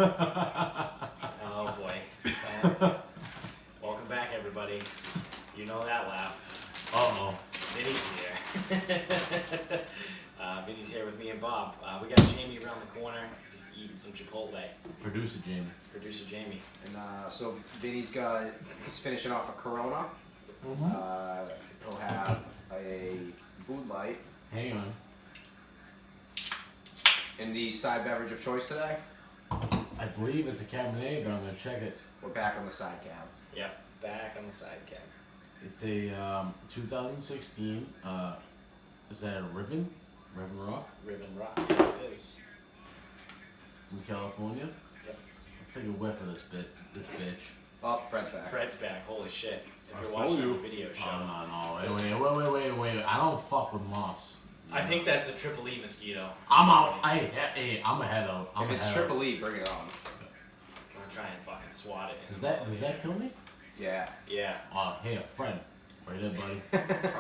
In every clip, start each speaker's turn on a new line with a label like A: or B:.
A: Oh boy. Welcome back, everybody. You know that laugh.
B: Uh-oh.
A: Vinny's here. Vinny's here with me and Bob. We got Jamie around the corner. He's just eating some Chipotle.
B: Producer Jamie.
A: Producer Jamie.
C: And so Vinny's he's finishing off a Corona. He'll have a Bud Light.
B: Hang on.
C: And the side beverage of choice today.
B: I believe it's a Cabernet, but I'm going to check it.
C: We're back on the side cab.
A: Yep, back on the side cab.
B: It's a 2016, is that a Riven? Riven Rock?
A: Riven Rock, yes it is.
B: From California?
A: Yep.
B: Let's take a whiff of this bitch.
C: Oh, Fred's back.
A: Fred's back, holy shit. If
B: I
A: you're
B: told
A: watching
B: you.
A: the video show.
B: Oh, no. Wait. I don't fuck with moss.
A: I think that's a Triple E mosquito.
B: I'm out. Hey, I'm ahead out.
C: If it's Triple E, bring it on.
A: I'm gonna try and fucking swat it.
B: Does that kill me?
C: Yeah.
A: Yeah.
B: Oh, hey, a friend. Right there, buddy.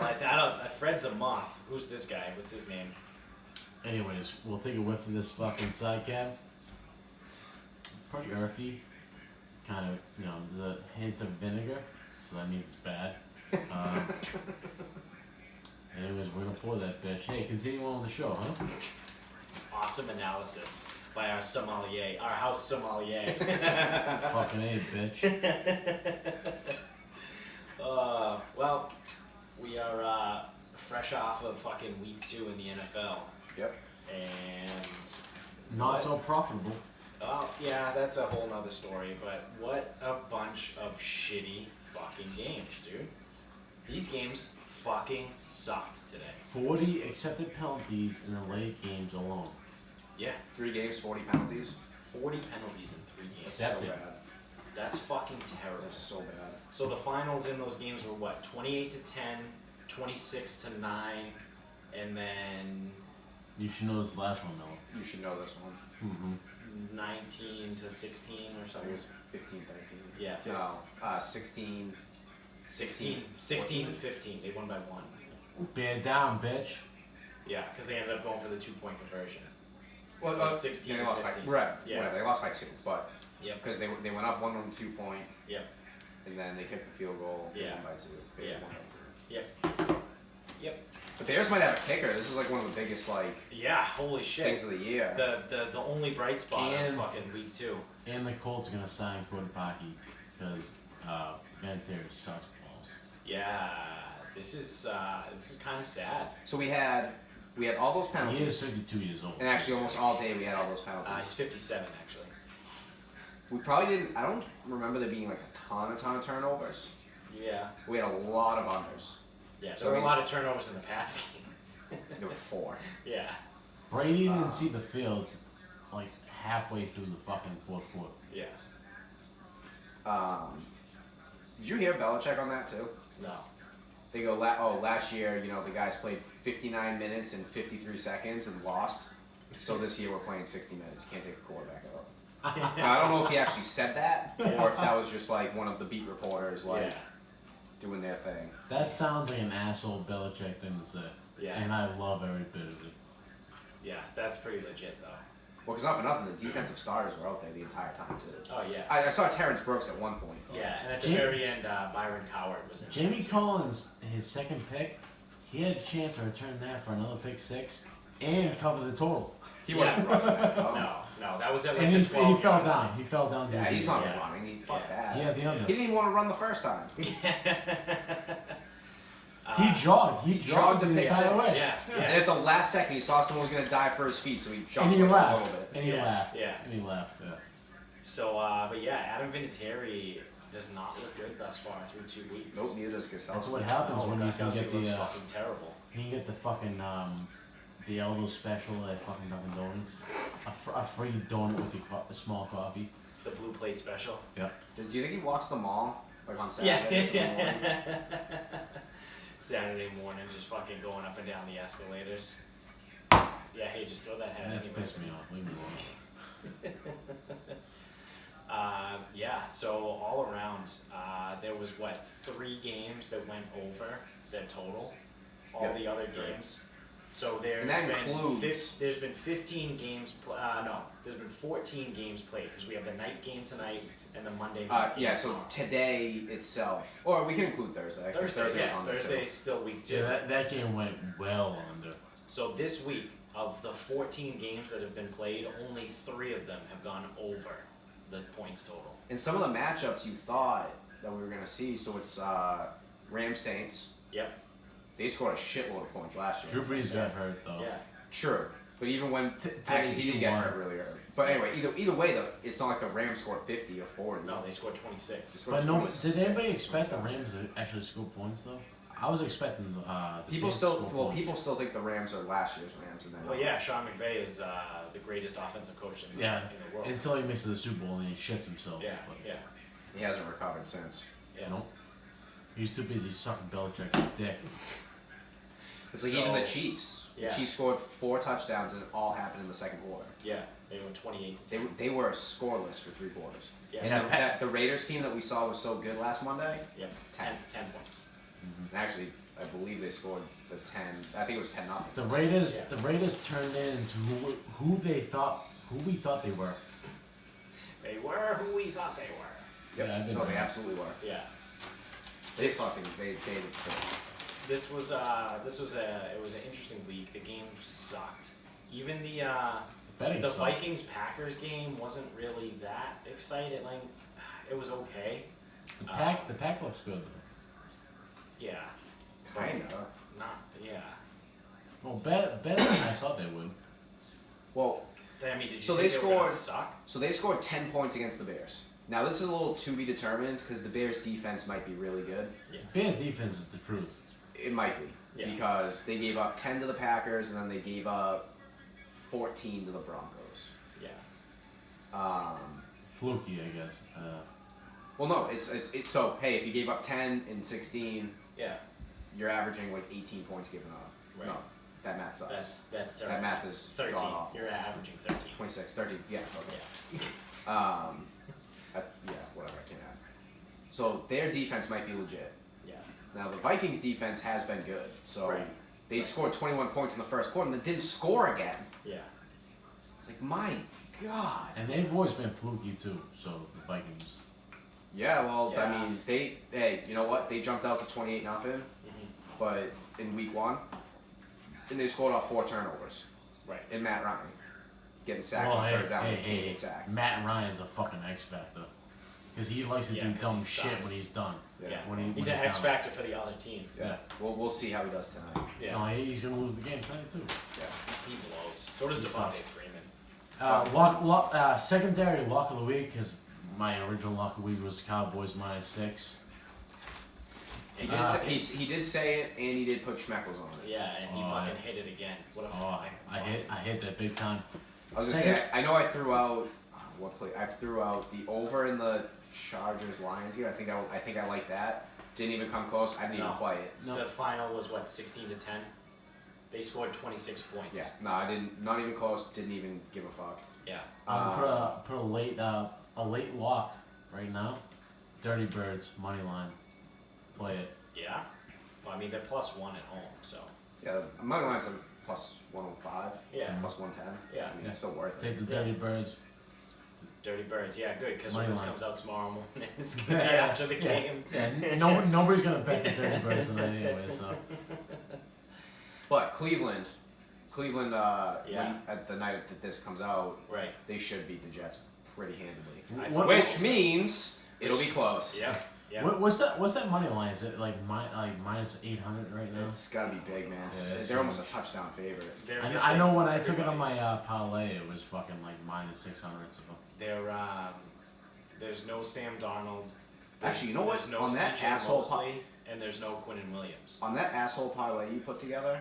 A: Like Fred's a moth. Who's this guy? What's his name?
B: Anyways, we'll take a whiff of this fucking side cab. Pretty earthy. Kind of, there's a hint of vinegar, so that means it's bad. Anyways, we're gonna pour that bitch. Hey, continue on with the show, huh?
A: Awesome analysis by our sommelier, our house sommelier.
B: Fucking A, bitch.
A: Well, we are fresh off of fucking week 2 in the NFL.
C: Yep.
A: And
B: Not so profitable.
A: Oh, yeah, that's a whole nother story, but what a bunch of shitty fucking games, dude. These games fucking sucked today.
B: 40 accepted penalties in the late games alone.
A: Yeah.
C: 3 games, 40 penalties.
A: 40 penalties in 3 games.
B: Accepted.
C: So bad.
A: That's fucking terrible.
C: That's so bad.
A: So the finals in those games were what? 28-10, 26-9, and then
B: You should know this last one, though.
C: You should know this one.
B: Mm-hmm.
A: 19-16 or
C: I
A: something.
C: think it was 15, 13.
A: Yeah, 15.
C: No, 16.
A: 16-15. They won by 1.
B: Bear down, bitch.
A: Yeah, because they ended up going for the 2-point conversion.
C: Well,
A: So 16
C: they lost by
A: 15.
C: right.
A: Yeah.
C: Whatever, they lost by 2, but
A: Yep.
C: because they went up 1 on the 2 point.
A: Yep.
C: And then they kicked the field goal. They
A: Yeah.
C: won by 2. Bears
A: Yeah.
C: won by 2.
A: Yep. Yep.
C: The Bears might have a kicker. This is like one of the biggest
A: Yeah. Holy shit.
C: things of the year.
A: The only bright spot of
B: Cans.
A: fucking week 2.
B: And the Colts are gonna sign Quarterbacky because Vinny sucks balls.
A: Yeah. This is kind of sad.
C: So we had all those
B: He
C: penalties,
B: is 52 years old.
C: and actually almost all day we had all those
A: He's
C: penalties.
A: 57 actually.
C: We probably didn't. I don't remember there being like a ton of turnovers.
A: Yeah.
C: We had a lot of unders.
A: Yeah.
C: So
A: There were a
C: we-
A: lot of turnovers in the pass game.
C: There were 4.
A: Yeah.
B: Brady didn't see the field like halfway through the fucking fourth quarter.
A: Yeah.
C: Did you hear Belichick on that too?
A: No.
C: They go, last year, the guys played 59 minutes and 53 seconds and lost. So this year we're playing 60 minutes. You can't take a quarterback out. Now, I don't know if he actually said that or if that was just like one of the beat reporters
A: Yeah.
C: doing their thing.
B: That sounds like an asshole Belichick thing to say.
A: Yeah.
B: And I love every bit of it.
A: Yeah. That's pretty legit though.
C: Well, because not for nothing, the defensive starters were out there the entire time too.
A: Oh yeah.
C: I saw Terrence Brooks at one point.
A: Yeah. And at the
B: Jim-
A: very end, Byron Coward was in.
B: Jamie Collins, his second pick, he had a chance to return that for another pick 6 and cover the total.
C: He wasn't running that.
A: No, that was at like
B: And
A: the
B: he
A: 12
B: fell
A: yard
B: down. He fell down. To
C: Yeah,
B: his
C: he's
B: knees.
C: not
A: Yeah.
C: running. Fuck
A: Yeah.
C: that.
B: Yeah, the under.
C: He didn't even want to run the first time.
B: He jogged. He
C: jogged
B: jogged
C: the
B: the
C: pick
B: entire
C: six.
B: way.
A: Yeah.
C: And at the last second, he saw someone was going to dive for his feet, so he
B: And
C: jumped
B: he
C: for a
B: laughed.
C: little bit.
B: And he
A: Yeah,
B: laughed.
A: yeah.
B: And he laughed. Yeah.
A: So, but yeah, Adam Vinatieri does not look good thus far through 2 weeks.
C: Nope, neither does Gasol.
B: That's what happens when you can
A: Gostkowski
B: get
A: looks
B: the
A: fucking terrible.
B: you can get the fucking the Eldo special at fucking Dunkin' Donuts. A free donut with a small coffee.
A: The blue plate special.
B: Yep.
C: Do you think he walks the mall like on
A: Yeah.
C: Saturdays in the morning?
A: Saturday morning, just fucking going up and down the escalators. Yeah, hey, just throw that head.
B: That's
A: anywhere.
B: pissed me off. Leave me alone.
A: Yeah, so all around, there was 3 games that went over their total. All
C: Yep.
A: the other games So there's
C: And that
A: been
C: includes-
A: there's been 15 games. There's been 14 games played because we have the night game tonight and the Monday night game
C: Yeah, so
A: tomorrow.
C: today itself, or we can include Thursday. 'Cause Thursday was on there too.
A: Thursday's still week 2.
B: Yeah, that game went well under.
A: So this week, of the 14 games that have been played, only 3 of them have gone over the points total.
C: And some of the matchups you thought that we were gonna see, so it's Rams Saints.
A: Yep.
C: They scored a shitload of points last year.
B: Drew Brees got hurt though.
A: Yeah.
C: True, but even when
B: Today
C: actually he
B: he
C: did get
B: won.
C: hurt really early. But anyway, either way though, it's not like the Rams scored 50 or 40.
A: No, they scored
C: They
A: 26.
C: scored
B: But no,
C: 26
B: did anybody
C: or
B: expect the
C: 27.
B: Rams to actually score points though? I was expecting the
C: People
B: Saints
C: still,
B: to score
C: well,
B: points.
C: people still think the Rams are last year's Rams, and then
A: Well, yeah, Sean McVay is the greatest offensive coach in,
B: Yeah,
A: in the world.
B: until he misses the Super Bowl and he shits himself.
A: Yeah,
B: But
A: yeah,
C: he hasn't recovered since.
A: yeah.
B: Nope. He's too busy sucking Belichick's dick.
C: It's like even the
A: So,
C: Chiefs.
A: yeah.
C: The Chiefs scored 4 touchdowns, and it all happened in the second quarter.
A: Yeah, they went 28 to 10.
C: They were scoreless for 3 quarters.
A: Yeah,
C: And
B: Yeah,
C: the Raiders team that we saw was so good last Monday.
A: yeah, 10 points.
C: And actually, I believe they scored the 10. I think it was 10-0.
B: The Raiders,
A: Yeah.
B: the Raiders turned into who we thought they were.
A: They were who we thought they were.
C: Yep.
B: Yeah, I did
C: no, they
B: know.
C: absolutely were.
A: Yeah.
C: They fucking they.
A: This was it was an interesting week. The game sucked. Even the
B: Betting sucked.
A: Vikings Packers game wasn't really that exciting. Like, it was okay.
B: The pack looks good though.
A: Yeah.
C: Kinda.
A: Not yeah.
B: Well, better than I thought they would.
C: Well,
A: I mean, did you
C: So
A: think
C: they
A: were gonna
C: scored-
A: suck?
C: so they scored 10 points against the Bears. Now this is a little to be determined because the Bears defense might be really good.
B: Bears defense is the truth.
C: It might be
A: Yeah.
C: because they gave up 10 to the Packers and then they gave up 14 to the Broncos.
A: Yeah.
B: Fluky, I guess.
C: Well, no, it's so hey, if you gave up 10 and 16,
A: Yeah.
C: you're averaging like 18 points given up.
A: Right.
C: No, that math sucks.
A: That's terrible.
C: That math is
A: 13.
C: god awful.
A: You're averaging 13.
C: 26, 13, yeah, okay.
A: Yeah.
C: Yeah, whatever, I can't add. So their defense might be legit.
A: Yeah.
C: Now the Vikings defense has been good, so
A: Right.
C: they scored 21 points in the first quarter and then didn't score again.
A: Yeah.
C: It's like, my God.
B: And they've always been fluky too. So the Vikings.
C: Yeah, well, I
A: Yeah.
C: mean, hey, you know what? They jumped out to 28-0, but in week 1, and they scored off 4 turnovers.
A: Right.
C: And Matt Ryan getting sacked
B: Well,
C: on
B: hey,
C: 3rd down
B: hey,
C: and can't
B: hey,
C: get sacked.
B: Matt Ryan's a fucking X factor. Because he likes to
A: Yeah,
B: do
A: 'cause
B: dumb
A: he
B: shit
A: sucks.
B: when he's done.
A: Yeah.
B: When
A: He's
B: when
A: an X
B: down.
A: factor for the other team.
C: Yeah. We'll see how he does tonight.
A: Yeah.
B: No, he's gonna lose the game tonight too.
C: Yeah.
A: He blows. So does
B: He
A: Devontae
B: sucks.
A: Freeman.
B: Secondary lock of the week, because my original lock of the week was Cowboys -6.
C: He did say it, and he did put Schmeckles on it.
A: Yeah, and he
B: Oh,
A: fucking
B: I-
A: hit it again. What a
B: Oh, I hit that big time.
C: I was gonna say, I know I threw out what play? I threw out the over in the Chargers Lions game. I think I like that. Didn't even come close. I didn't even
A: No.
C: play it.
B: No.
A: The final was what, 16 to 10? They scored 26 points.
C: Yeah, no, I didn't. Not even close. Didn't even give a fuck.
A: Yeah.
B: I'm gonna put a late lock right now. Dirty Birds money line. Play it.
A: Yeah. Well, I mean, they're +1 at home, so.
C: Yeah, my line's a plus 105.
A: Yeah.
C: Plus 110.
A: Yeah.
C: I mean, it's still worth it.
B: Take the Dirty Birds.
A: Dirty Birds. Yeah, good, because when
B: Money
A: this
B: line.
A: comes out tomorrow morning, it's going to be after the game.
B: Yeah, nobody's gonna bet the Dirty Birds tonight anyway. So
C: But Cleveland,
A: Yeah.
C: when, at the night that this comes out,
A: Right.
C: they should beat the Jets pretty handily.
A: I
B: What-
C: Which means it'll be close.
A: Yep. Yeah.
B: what's that money line? Is it like -800 right now?
C: It's gotta be big, man.
B: it's
C: They're
B: so
C: almost a
B: much.
C: touchdown favorite.
A: They're
B: I
A: missing
B: know when I took it on
A: everybody.
B: my parlay, it was fucking like -600. So.
A: There's no Sam Darnold.
C: Actually, you know what?
A: There's no
C: On that
A: CJ
C: asshole
A: Mosley, and there's no Quinnen Williams.
C: On that asshole parlay you put together,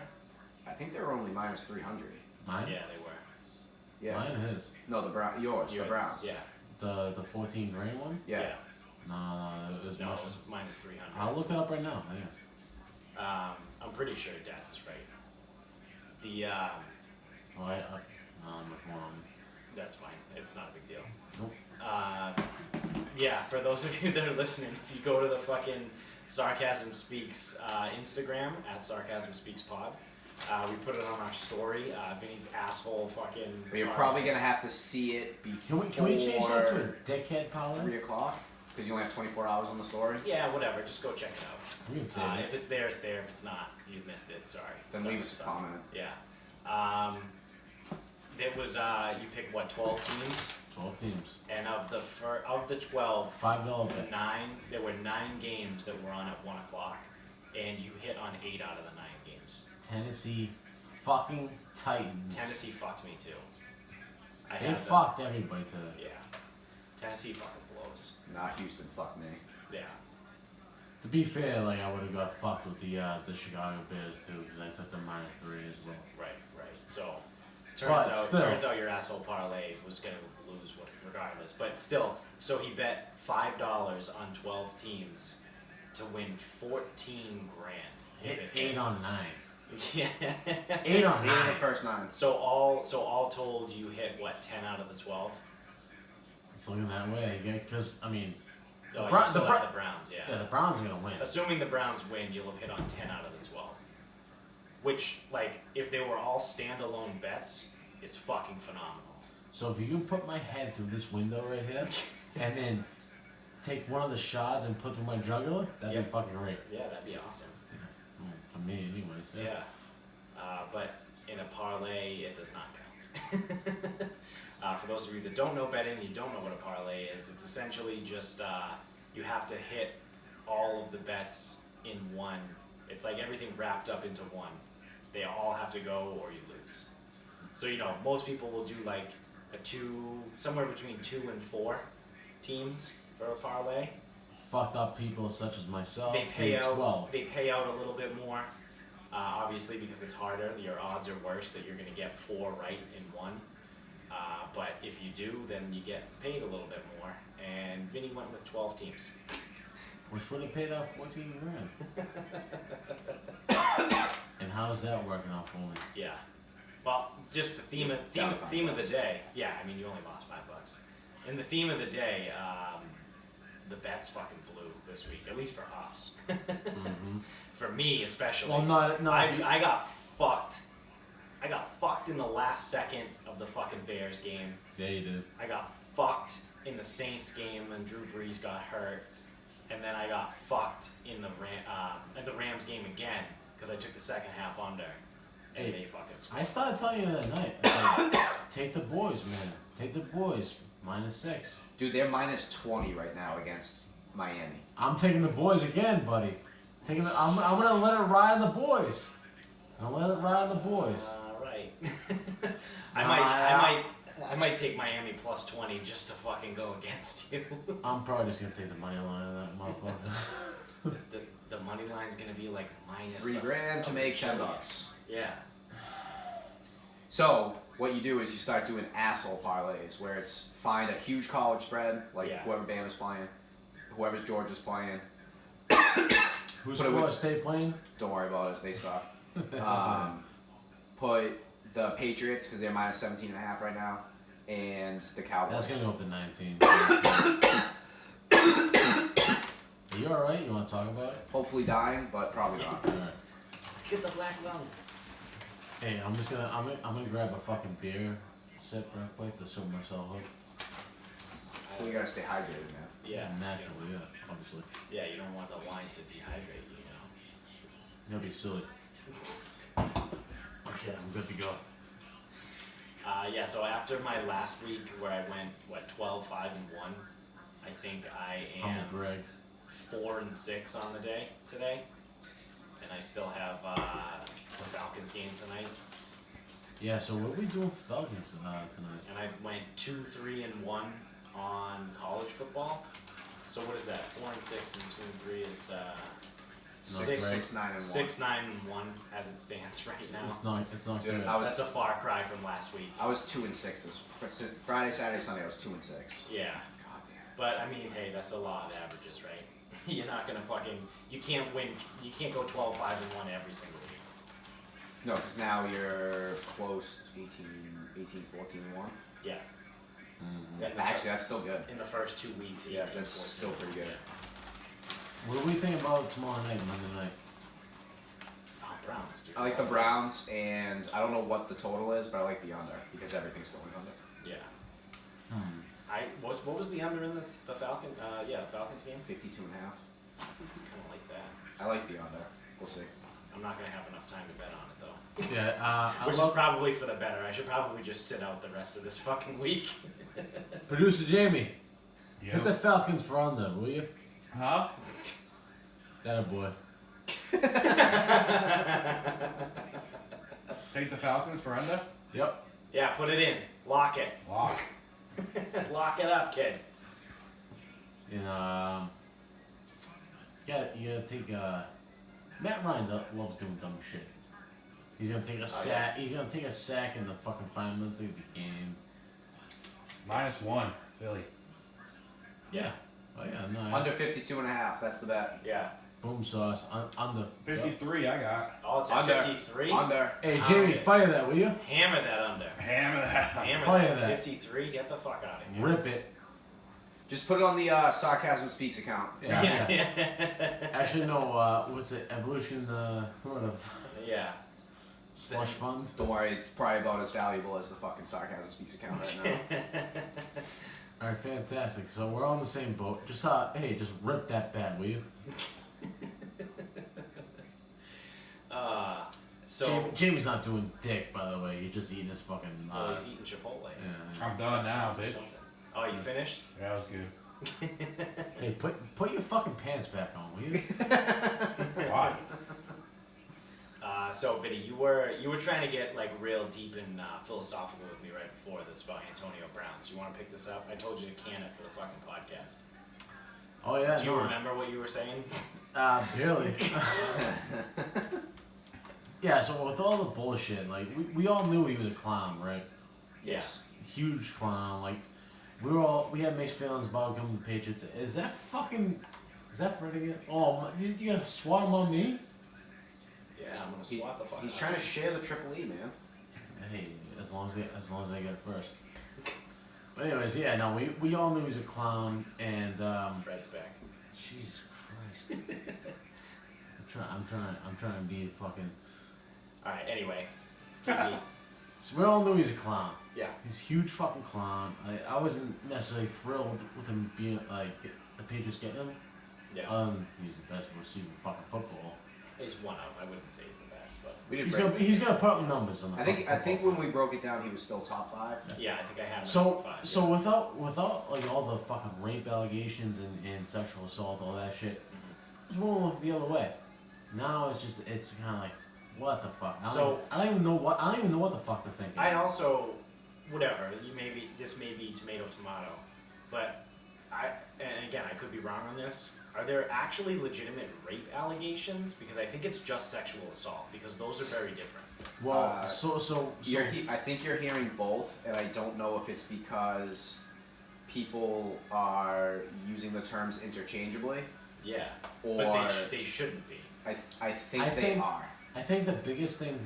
C: I think they were only -300.
B: Mine?
A: Yeah, they were.
C: Yeah.
B: Mine is.
C: No, the Browns.
A: Yeah.
B: The 14 grain one?
C: Yeah.
B: No, it was
A: No,
B: much.
A: it was -300.
B: I'll look it up right now. Yeah.
A: I'm pretty sure Dats is right. The
B: Oh, I'm wrong.
A: That's fine. It's not a big deal.
B: Nope.
A: Yeah, for those of you that are listening, if you go to the fucking Sarcasm Speaks Instagram at Sarcasm Speaks Pod, We put it on our story. Vinny's asshole fucking.
C: But you're probably gonna have to see it before.
B: Can we change that to a dickhead parlay?
C: 3 o'clock? Because you only have 24 hours on the story.
A: Yeah, whatever. Just go check it out.
B: We can say
A: If it's there, it's there. If it's not, you've missed it. Sorry.
C: Then leave us a comment.
A: Yeah. It was you picked what 12 teams.
B: 12 teams.
A: And of the 12,
B: $5 bet.
A: there were 9 games that were on at 1 o'clock, and you hit on 8 out of the 9 games.
B: Tennessee fucking Titans.
A: Tennessee fucked me too.
B: They fucked everybody today.
A: Yeah. Tennessee fucking blows.
C: Not Houston, fuck me.
A: Yeah.
B: To be fair, like I would have got fucked with the Chicago Bears too, because I took the -3 as well.
A: Right. So turns out your asshole parlay was gonna lose regardless. But still, so he bet $5 on 12 teams to win 14 grand.
B: Hit 8 on 9.
A: Yeah.
B: 8 on 9.
C: 8 of the first 9.
A: So all told, you hit what 10 out of the 12.
B: It's looking that way, because I mean,
A: Oh,
B: the
A: you still have the Browns,
B: yeah, the Browns are gonna win.
A: Assuming the Browns win, you'll have hit on 10 out of the 12. Which, like, if they were all standalone bets, it's fucking phenomenal.
B: So if you can put my head through this window right here, and then take one of the shots and put through my jugular, that'd be fucking great.
A: Yeah, that'd be awesome.
B: For me, anyways.
A: Yeah. But in a parlay, it does not count. For those of you that don't know betting, you don't know what a parlay is, it's essentially just you have to hit all of the bets in one. It's like everything wrapped up into one. They all have to go or you lose. So, most people will do like somewhere between 2 and 4 teams for a parlay.
B: Fucked up people such as myself.
A: They pay out
B: 12.
A: They pay out a little bit more, obviously because it's harder. Your odds are worse that you're going to get 4 right in one. But if you do, then you get paid a little bit more. And Vinny went with 12 teams.
B: Which would have paid off 14 grand. And how's that working out for me?
A: Yeah. Well, just the theme of the day. Yeah, I mean you only lost $5. And the theme of the day, the bets fucking blew this week, at least for us.
B: Mm-hmm.
A: For me especially.
B: Well, not
A: I got fucked. I got fucked in the last second of the fucking Bears game.
B: Yeah, you did.
A: I got fucked in the Saints game and Drew Brees got hurt. And then I got fucked in the Rams game again because I took the second half under. And they fucking scored.
B: I started telling you that night. Like, take the boys, man. Take the boys. -6.
C: Dude, they're -20 right now against Miami.
B: I'm taking the boys again, buddy. I'm gonna let it ride on the boys. I'm gonna let it ride on the boys.
A: Right. I might take Miami +20 just to fucking go against you.
B: I'm probably just gonna take the money line on that motherfucker.
A: The money line's gonna be like
C: $3 grand to make $10.
A: Yeah.
C: So what you do is you start doing asshole parlays where it's find a huge college spread, like whoever Bama's playing, whoever's Georgia's playing.
B: Who's Florida State playing?
C: Don't worry about it, they suck. Put the Patriots because they're -17.5 right now, and the Cowboys.
B: That's gonna go up to 19. Are you alright? You want to talk about it?
C: Hopefully dying, but probably not.
B: Alright.
A: Get the black lung.
B: Hey, I'm gonna grab a fucking beer, sip real quick to sober myself up.
C: Well, you gotta stay hydrated, man.
A: Yeah.
B: Naturally, yeah, obviously.
A: Yeah, you don't want the wine to dehydrate you,
B: That'd be silly. Okay, I'm good to go.
A: Yeah, so after my last week where I went 12, 5, and 1, I think I
B: I'm
A: am
B: a Greg.
A: 4 and 6 on the day today, and I still have the Falcons game tonight.
B: Yeah, so what are we doing with Falcons tonight?
A: And I went 2, 3, and 1 on college football. So what is that? 4 and 6 and 2 and 3 is
C: 6, 9, and 1.
A: 6, 9, and 1 as it stands right now.
B: It's not
C: Dude,
B: good.
A: That's a far cry from last week.
C: I was 2 and 6 this Friday, Saturday, Sunday. I was 2 and 6.
A: Yeah.
C: God damn.
A: But I mean, hey, that's a lot of averages, right? You're not gonna you can't win. You can't go 12, 5, and 1 every single week.
C: No, because now you're close 18, 14, and 1.
A: Yeah.
B: Mm-hmm.
C: Actually, that's still good.
A: In the first 2 weeks, 18,
C: Yeah, that's
A: 14.
C: still pretty good.
B: What do we think about tomorrow night, Monday night?
A: Oh, Browns.
C: I like the Browns, and I don't know what the total is, but I like the under because everything's going under.
A: Yeah.
B: Hmm.
A: What was the under in the Falcon? Falcons game.
C: 52.5.
A: Kind of like that.
C: I like the under. We'll see.
A: I'm not gonna have enough time to bet on it though.
B: Yeah,
A: Which is probably for the better. I should probably just sit out the rest of this fucking week.
B: Producer Jamie, hit
D: Yep.
B: the Falcons for under, will you?
D: Huh?
B: That a boy.
D: Take the Falcons for under?
B: Yep.
A: Yeah, put it in. Lock it.
D: Lock.
A: Lock it up, kid.
B: And you gotta take Matt Ryan loves doing dumb shit. He's gonna take a sack. He's gonna take a sack in the fucking 5 minutes of the game.
D: -1, Philly.
B: Yeah. Oh yeah. No.
C: Under 52.5. That's the bet.
A: Yeah.
B: Boom sauce. Under.
D: 53 I got.
A: Oh, it's at
C: Under.
A: 53.
C: Under.
B: Hey Jamie, fire that, will you?
A: Hammer that under.
D: Hammer that.
A: Hammer
B: Fire
A: that.
B: that.
A: 53. Get the fuck out of here.
B: Rip it.
C: Just put it on the Sarcasm Speaks account.
B: Yeah. Actually, no. What's it? Evolution. Whatever.
A: Yeah.
B: Slush fund.
C: Don't worry, it's probably about as valuable as the fucking Sarcasm Speaks account right now.
B: All right, fantastic. So we're on the same boat. Just hey, just rip that bat, will you?
A: So
B: Jamie's not doing dick, by the way. He's just eating his fucking.
A: he's eating Chipotle.
B: Yeah.
D: I'm done now,
A: Is it
D: bitch.
A: something? Oh, you finished?
D: Yeah, that was good.
B: Hey, put your fucking pants back on, will you?
D: Why?
A: So Vinny, you were trying to get like real deep and philosophical with me right before this about Antonio Brown. So you want to pick this up? I told you to can it for the fucking podcast.
B: Oh yeah.
A: Do you remember what you were saying?
B: Barely. Yeah. So with all the bullshit, like we all knew he was a clown, right?
A: Yes.
B: Huge clown. Like we had mixed feelings about him to the Patriots. Is that Fred again? Oh, you gonna swat him on me?
A: Yeah, I'm gonna swat the fuck.
C: He's
A: out
C: trying to
A: of
C: share the Triple E, man.
B: Hey, as long as I get it first. But anyways, yeah, no, we all knew he was a clown, and
A: Fred's back.
B: Jesus Christ. I'm trying to be fucking.
A: All right. Anyway. KD.
B: So we all knew he was a clown.
A: Yeah.
B: He's a huge fucking clown. I wasn't necessarily thrilled with him being like the Patriots getting him.
A: Yeah.
B: He's the best receiver in fucking football.
A: He's one of. I wouldn't say he's the best, but
C: We did
B: He's gonna put up numbers on the.
C: I think when we broke it down, he was still top 5.
A: yeah, I think I have. him
B: So
A: at 5,
B: so without like all the fucking rape allegations and sexual assault, all that shit, I was willing to look the other way. Now it's kind of like, what the fuck? I don't even know what the fuck to think.
A: I also, whatever. This may be tomato, but and again, I could be wrong on this. Are there actually legitimate rape allegations? Because I think it's just sexual assault, because those are very different.
B: Well, so
C: I think you're hearing both, and I don't know if it's because people are using the terms interchangeably.
A: Yeah,
C: Or
A: but they shouldn't be.
C: I think they are.
B: I think the biggest thing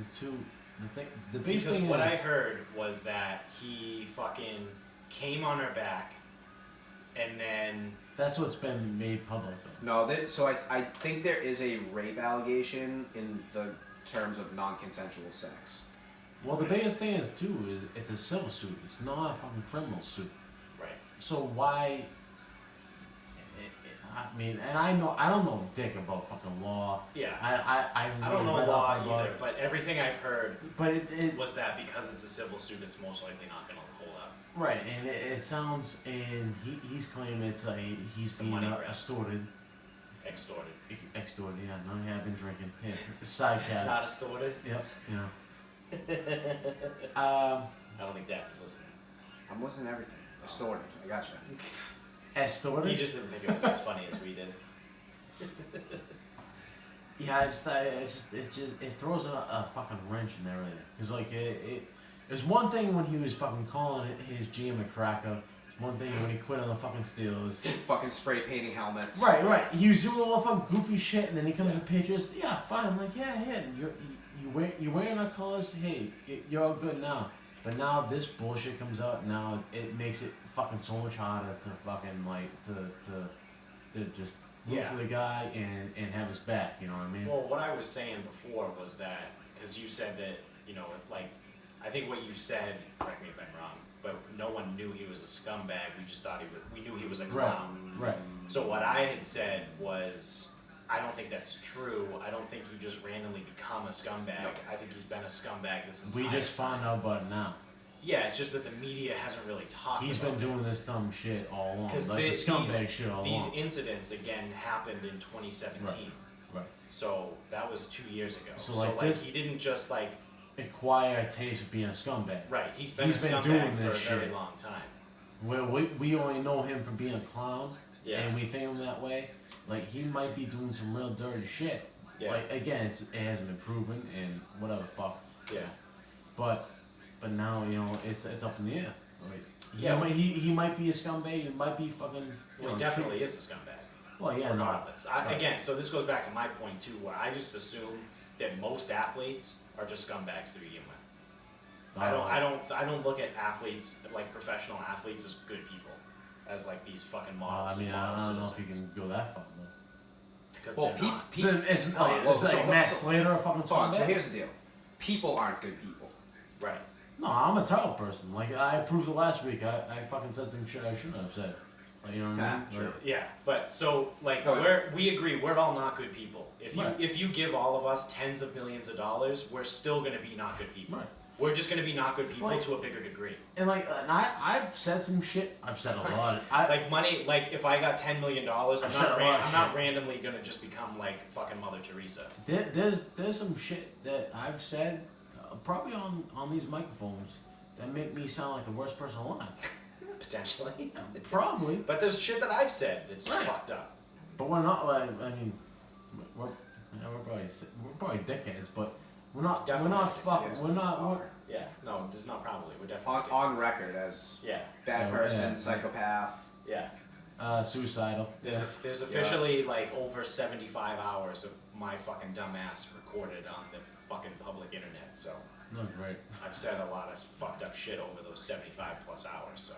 B: the biggest
A: Because
B: thing
A: what
B: is,
A: I heard was that he fucking came on her back, and then
B: that's what's been made public.
C: No, so I think there is a rape allegation in the terms of non-consensual sex.
B: Well, the biggest thing is too is it's a civil suit. It's not a fucking criminal suit.
A: right.
B: So why? I mean, and I don't know dick about fucking law.
A: Yeah.
B: I
A: don't know
B: read
A: law
B: up about
A: either,
B: it.
A: but everything I've heard
B: But it
A: was that because it's a civil suit, it's most likely not going to hold up.
B: right, and it sounds, and he's claiming it's he's
A: a
B: being
A: money grab.
B: extorted.
A: Extorted.
B: Extorted, yeah. No, yeah, I've been drinking. Yeah, side cat.
A: Not extorted.
B: Yep, yeah.
A: I don't think Dax is listening.
C: I'm listening to everything. Extorted. I gotcha.
B: Extorted.
A: He just didn't think it was as funny as we did.
B: Yeah, it throws a fucking wrench in everything. Cause like it's one thing when he was fucking calling his GM a cracker. It's one thing when he quit on the fucking Steelers.
C: Fucking spray painting helmets.
B: Right. He was doing all the fucking goofy shit, and then he comes to Patriots. Yeah, fine. I'm like, yeah. You're wearing our colors. Hey, you're all good now. But now this bullshit comes out. Now it makes it fucking so much harder to fucking like to just root
A: Yeah.
B: for the guy and have his back. You know what I mean?
A: Well, what I was saying before was that, because you said that, you know, like, I think what you said, correct me if I'm wrong, but no one knew he was a scumbag. We just thought we knew he was a clown.
B: Right.
A: So what I had said was, I don't think that's true. I don't think you just randomly become a scumbag.
C: No.
A: I think he's been a scumbag this entire
B: We just
A: time.
B: found out about it now.
A: Yeah, it's just that the media hasn't really talked
B: He's
A: about
B: been
A: it.
B: doing this dumb shit all along.
A: Because
B: Like the scumbag shit all
A: these
B: along.
A: incidents, again, happened in 2017.
B: Right.
A: So that was 2 years ago.
B: So,
A: So,
B: like,
A: like
B: this-
A: he didn't just, like,
B: Acquire a taste of being a scumbag.
A: right, he's been
B: He's
A: a
B: been
A: scumbag
B: doing
A: for a
B: this
A: very
B: shit.
A: long time.
B: Where we only know him for being a clown,
A: Yeah.
B: and we think him that way. Like he might be doing some real dirty shit.
A: Yeah.
B: Like again, it hasn't been proven, and whatever the fuck.
A: Yeah.
B: But now you know it's up in the air. Like
A: Yeah.
B: he might be a scumbag. He might be fucking. You
A: Well,
B: know,
A: he definitely is a scumbag.
B: Well, yeah, no.
A: Regardless.
B: Right.
A: Again, so this goes back to my point too, where I just assume that most athletes are just scumbags to begin with. I don't look at athletes, like professional athletes, as good people, as like these fucking models.
B: I mean, I
A: model
B: don't know if you
A: citizens.
B: can go that far. Though.
A: Because
C: Well,
A: they're not.
B: So it's like,
C: well,
B: it's like
C: so-
B: Matt
C: so-
B: Slater a fucking
C: Hold on, so
B: scumbag?
C: here's the deal. People aren't good people.
A: Right.
B: No, I'm a terrible person. Like I proved it last week. I fucking said some shit I shouldn't have said. Like, you know what I
C: Yeah,
B: mean?
C: true.
B: Like,
A: Yeah, but so like
C: No,
A: we agree we're all not good people.
B: Right.
A: If you give all of us tens of millions of dollars, we're still gonna be not good people.
B: Right.
A: We're just gonna be not good people
B: Like-
A: to a bigger degree.
B: And I've said some shit. I've said a lot.
A: Like money, like if I got $10 million, I'm
B: I've said a lot of
A: I'm not
B: shit.
A: randomly gonna just become like fucking Mother Teresa.
B: There's some shit that I've said, probably on these microphones, that make me sound like the worst person alive.
A: Potentially.
B: Probably,
A: But there's shit that I've said that's
B: Right.
A: fucked up.
B: but we're not. Like, I mean, we're probably dickheads, but we're not.
A: Definitely
B: we're not
A: dickheads.
B: fucking.
C: Yes,
B: We're not.
C: we
B: We're,
C: are.
A: Yeah. No, this is not probably. We're definitely
C: On
A: dickheads.
C: record as
A: Yeah.
C: bad
B: Yeah,
C: person,
B: yeah.
C: psychopath.
A: Yeah.
B: suicidal.
A: There's officially like over 75 hours of my fucking dumbass recorded on the fucking public internet. So
B: No, great.
A: I've said a lot of fucked up shit over those 75 plus hours. So.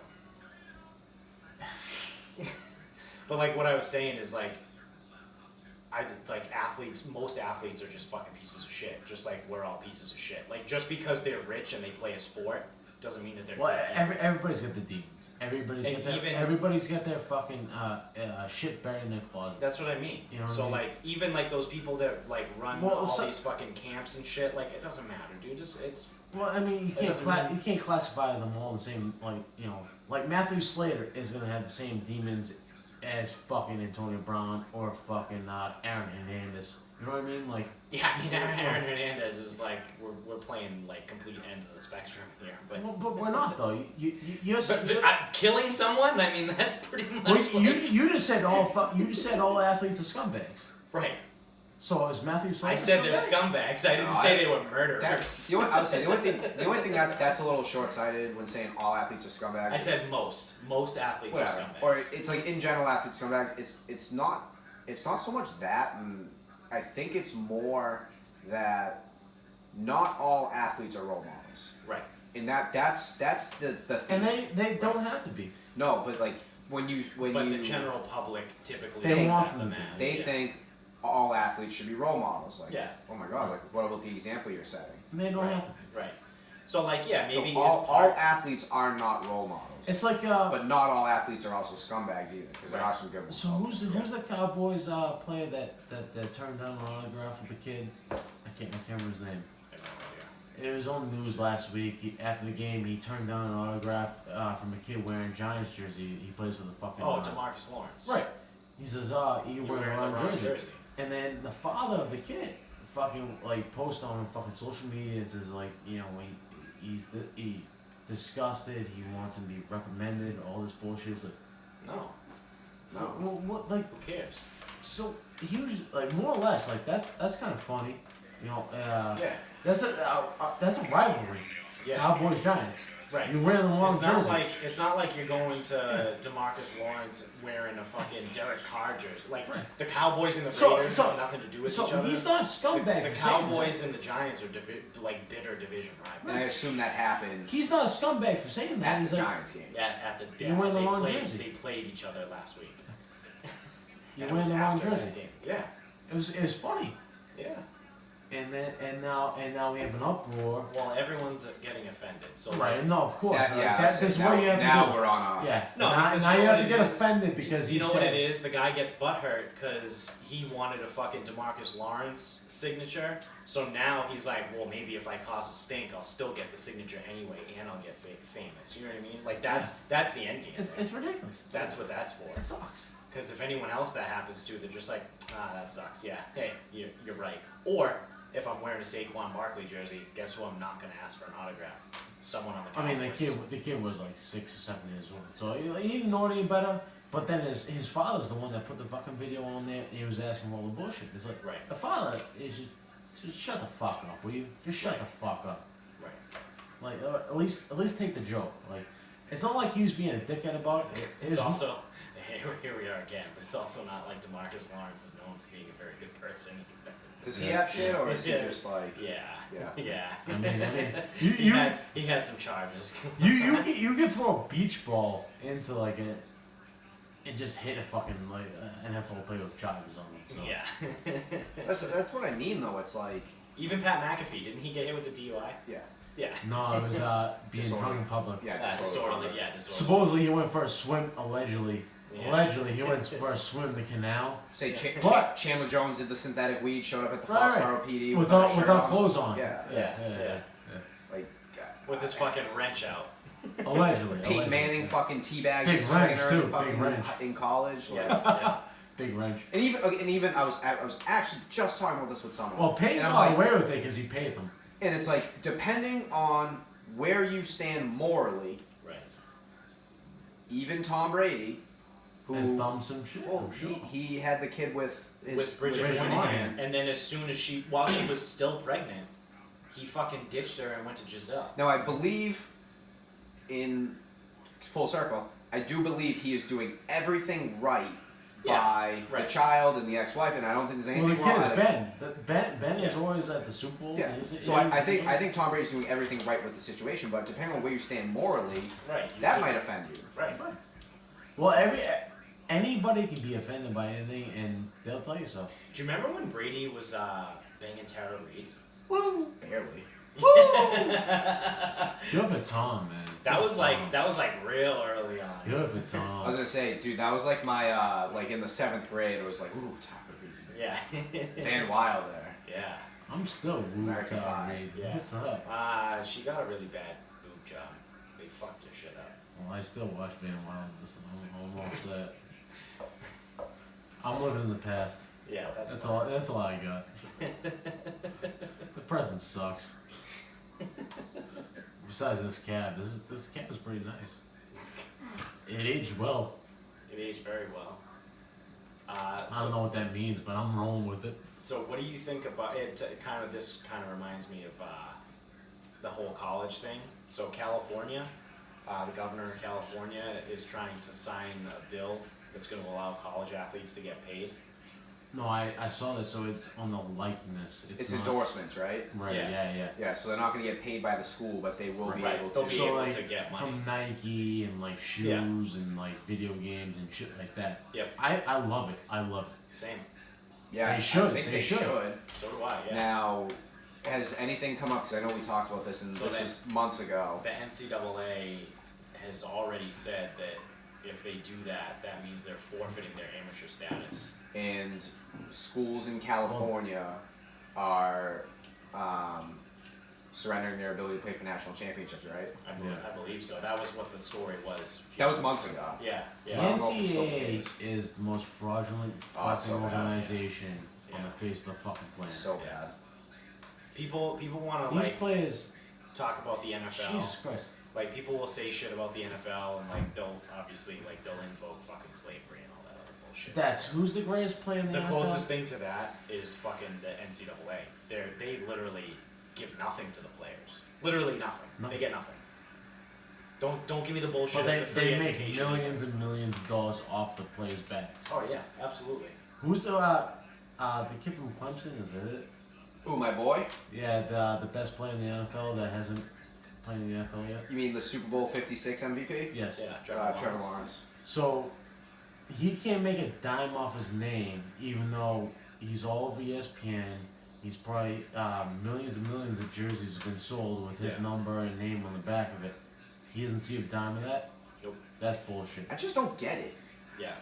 A: But like what I was saying is like, most athletes are just fucking pieces of shit. Just like we're all pieces of shit. Like just because they're rich and they play a sport doesn't mean that they're.
B: Well,
A: good people.
B: everybody's got the demons. Everybody's got their fucking shit buried in their closet.
A: That's what I mean.
B: You know what
A: So
B: I mean?
A: like even like those people that like run
B: Well,
A: all
B: so-
A: these fucking camps and shit, like it doesn't matter, dude. It's
B: Well, I mean,
A: That doesn't mean-
B: you can't classify them all the same. Like like Matthew Slater is gonna have the same demons as fucking Antonio Brown or fucking Aaron Hernandez. You know what I mean? Like,
A: yeah. I mean, Aaron Hernandez is like we're playing like complete ends of the spectrum here, but.
B: but we're not though. You're
A: Killing someone? I mean, that's pretty much.
B: well,
A: like,
B: you just said all athletes are scumbags.
A: right.
B: So is Matthew Slater?
A: I said they're
B: scumbag?
A: scumbags. I didn't
C: No,
A: say
C: I-
A: they were murderers.
C: I would say the only thing that's a little short-sighted when saying all athletes are scumbags.
A: I said most. Most athletes
C: whatever.
A: are scumbags.
C: Or it's like in general athletes scumbags. It's not so much that, and I think it's more that not all athletes are role models.
A: right.
C: And that's the thing.
B: And they don't have to be.
C: No, but like when you
A: But the general public typically
B: They
A: thinks
B: want
A: of
B: them
A: them
B: to
A: as.
C: they
A: yeah.
C: think all athletes should be role models. Like,
A: Yeah.
C: oh my god, like what about the example you're setting?
B: They don't
A: Right.
B: have to be.
A: Right. So like yeah, maybe
C: So all,
A: his part.
C: all athletes are not role models.
B: It's like
C: but not all athletes are also scumbags either, because there
A: Right.
C: are some good ones.
B: So who's the Cowboys player that turned down an autograph with the kids? I can't remember his name.
A: I have no idea.
B: It was on the news last week. After the game, he turned down an autograph from a kid wearing a Giants jersey. He plays with a fucking.
A: Oh, DeMarcus Lawrence.
B: Right. He says, you're
A: You're
B: wearing
A: wearing
B: the
A: the
B: wrong
A: wrong
B: jersey. And then the father of the kid fucking like posts on fucking social media and says like, he disgusted. He wants him to be reprimanded. All this bullshit. It's like,
A: No.
B: so, what like
A: Who cares?
B: so he was like more or less like that's kind of funny,
A: Yeah.
B: That's a rivalry.
A: Yeah.
B: Cowboys Giants.
A: Right.
B: You're wearing the wrong jersey.
A: It's not like you're going to DeMarcus Lawrence wearing a fucking Derek Carr jersey. Like
B: Right.
A: the Cowboys and the
B: So-
A: Raiders
B: so-
A: have nothing to do with each
B: So
A: other.
B: he's not a scumbag.
A: The
B: for saying
A: Cowboys and the Giants are like bitter division
C: And I
A: rivals.
C: assume that happened
B: that. He's not a scumbag for saying that.
C: at
B: He's
C: the
B: like,
C: Giants game.
A: Yeah, at the
B: You're wearing the
A: they
B: wrong
A: played,
B: jersey.
A: They played each other last week. And it
B: wearing
A: was
B: the wrong
A: after that
B: jersey.
A: game. Yeah.
B: It was funny.
A: Yeah.
B: And now we have an uproar.
A: Well, everyone's getting offended. So
B: Right? No, of course.
C: That's
B: this is
C: now,
B: what you have
C: now
B: to do.
C: we're on a.
B: Yeah.
A: No,
B: now,
A: because
B: now
A: you
B: you
A: know
B: have
A: what
B: to get
A: it is?
B: offended because
A: You
B: he
A: know
B: said
A: what it is? The guy gets butthurt because he wanted a fucking DeMarcus Lawrence signature. So now he's like, well, maybe if I cause a stink, I'll still get the signature anyway, and I'll get famous. You know what I mean? Like that's the end game.
B: It's ridiculous.
A: That's what that's for.
B: It sucks.
A: Because if anyone else that happens to, they're just like, that sucks. Yeah, hey, you're right. Or if I'm wearing a Saquon Barkley jersey, guess who I'm not gonna ask for an autograph? Someone on the
B: I mean,
A: Cowboys.
B: the kid was like 6 or 7 years old, so he didn't know any better. But then his father's the one that put the fucking video on there. And he was asking all the bullshit. It's like,
A: Right.
B: the father is just shut the fuck up, will you? Just shut the fuck up.
A: Right.
B: Like at least take the joke. Like it's not like he was being a dickhead about it.
A: It's also here we are again. But it's also not like DeMarcus Lawrence is known for being a very good person.
C: Does he have shit, or is he just like?
A: Yeah.
C: Yeah.
A: Yeah.
B: I mean,
A: he had some charges.
B: you can throw a beach ball into like it and just hit a fucking like NFL player with charges on him. So.
A: Yeah.
C: That's what I mean though. It's like.
A: Even Pat McAfee, didn't he get hit with the DUI?
C: Yeah.
A: Yeah.
B: No, it was being
C: Disorderly.
B: drunk in public.
C: Yeah.
A: Disorderly. Yeah, disorderly.
B: Supposedly he went for a swim. Allegedly,
A: Yeah.
B: allegedly he went for a swim in the canal.
C: Say
B: But-
C: Chandler Jones did the synthetic weed, showed up at the
B: Right.
C: Foxborough PD without a shirt
B: without
C: on.
B: clothes on.
C: Yeah.
A: Yeah.
C: Like.
A: With his fucking wrench out.
B: Allegedly.
C: Peyton
B: allegedly.
C: Manning fucking teabagged
B: Big
C: his
B: wrench,
C: trainer
B: too,
C: in
B: big
C: fucking
B: wrench.
C: in college. Like,
A: Yeah.
B: Big wrench.
C: And even I was actually just talking about this with someone.
B: Well, Peyton
C: and I'm
B: got
C: like,
B: away with it because he paid them.
C: and it's like depending on where you stand morally,
A: Right.
C: even Tom Brady, who
B: Has done some shit.
C: well,
B: I'm sure.
C: he had the kid with
A: Bridget
B: Bridget
A: Moynihan.
B: Moynihan.
A: And then as soon as while she was still pregnant, he fucking ditched her and went to Giselle.
C: Now I believe in full circle. I do believe he is doing everything right
A: Yeah,
C: by
A: right.
C: the child and the ex-wife, and I don't think there's
B: Well,
C: anything
B: the kid
C: wrong.
B: is Ben. Ben is
A: Yeah.
B: always at the Super Bowl.
C: Yeah.
B: He's-
C: So I think Tom Brady's doing everything right with the situation, but depending on where you stand morally,
A: Right.
C: that might offend you.
A: Right.
B: Well, anybody can be offended by anything, and they'll tell you so.
A: Do you remember when Brady was banging Tara Reid?
C: Woo! Barely.
B: Good for Tom, man.
A: That
B: Good
A: was
B: for
A: like
B: Tom.
A: real early on.
B: Good for
C: I was
B: Tom.
C: gonna say, dude, that was like my like in the 7th grade. It was like, ooh, Tom Brady.
A: Yeah.
C: Van Wild there.
A: Yeah.
B: I'm still wooed
C: American
B: Tom
C: Pie.
B: Brady.
A: Yeah.
B: What's up?
A: She got a really bad boob job. They fucked her shit up.
B: Well, I still watch Van Wild. Listen, I'm all set. I'm living in the past.
A: Yeah, that's
B: All. That's all I got. The present sucks. Besides this cab, this cab is pretty nice. It aged well.
A: It aged very well.
B: I don't know what that means, but I'm rolling with it.
A: So what do you think about it? This kind of reminds me of the whole college thing. So California, the governor of California is trying to sign a bill that's going to allow college athletes to get paid.
B: No, I saw this, so it's on the likeness.
C: It's
B: not,
C: endorsements, right?
B: Right,
A: Yeah.
B: yeah.
C: Yeah, so they're not gonna get paid by the school, but they will be
A: Right.
C: able
A: They'll
C: to.
A: be
B: So
A: able
B: like
A: to get money.
B: from Nike and like shoes
A: Yeah.
B: and like video games and shit like that.
A: Yep.
B: I love it. I love it.
A: Same.
C: Yeah,
B: They should,
C: I think
B: they
C: they
B: should.
A: So do I, yeah.
C: Now, has anything come up? Because I know we talked about this, and
A: So
C: this
A: that-
C: was months ago.
A: The NCAA has already said that if they do that, that means they're forfeiting their amateur status.
C: And schools in California are surrendering their ability to play for national championships, right?
A: I believe so. That was what the story was.
C: That was months ago.
A: Yeah,
B: The
A: yeah.
C: I don't know if it's still the
B: NCAA
C: case.
B: is the most fraudulent
C: Oh, it's
B: fucking
C: so bad.
B: organization on
A: Yeah.
B: the face of the fucking planet.
C: So
A: Yeah.
C: bad.
A: People want to
B: These
A: like
B: players,
A: talk about the NFL.
B: Jesus Christ.
A: Like people will say shit about the NFL and like they'll obviously like they'll invoke fucking slavery and all that other bullshit.
B: Who's the greatest player in the
A: The
B: NFL?
A: closest thing to that is fucking the NCAA. They literally give nothing to the players. Literally nothing.
B: No.
A: They get nothing. Don't give me the bullshit.
B: But
A: of the free
B: they make
A: education.
B: millions and millions of dollars off the players' backs.
A: Oh yeah, absolutely.
B: Who's the kid from Clemson? Is that it?
C: Ooh, my boy.
B: Yeah, the best player in the NFL that hasn't played in the NFL yet.
C: You mean the Super Bowl 56 MVP?
B: Yes.
A: Yeah,
C: Trevor
A: Lawrence.
C: Lawrence.
B: So he can't make a dime off his name, even though he's all over ESPN. He's probably millions and millions of jerseys have been sold with his number and name on the back of it. He doesn't see a dime of that.
A: Nope.
B: That's bullshit.
C: I just don't get it.
A: Yeah.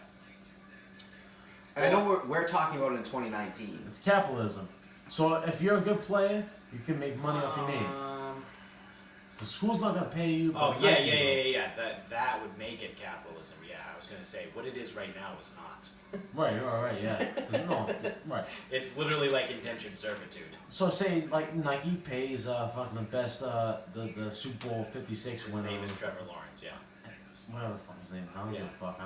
C: And I know we're talking about it in 2019.
B: It's capitalism. So if you're a good player, you can make money off your name. The school's not gonna pay you.
A: Oh yeah. That would make it capitalism. Yeah, I was gonna say what it is right now is not.
B: Right, yeah. No, right.
A: It's literally like indentured servitude.
B: So say like Nike pays fucking the best the Super Bowl 56
A: His
B: winner.
A: name is Trevor Lawrence. Yeah.
B: Whatever the fuck his name is. I don't give a fuck.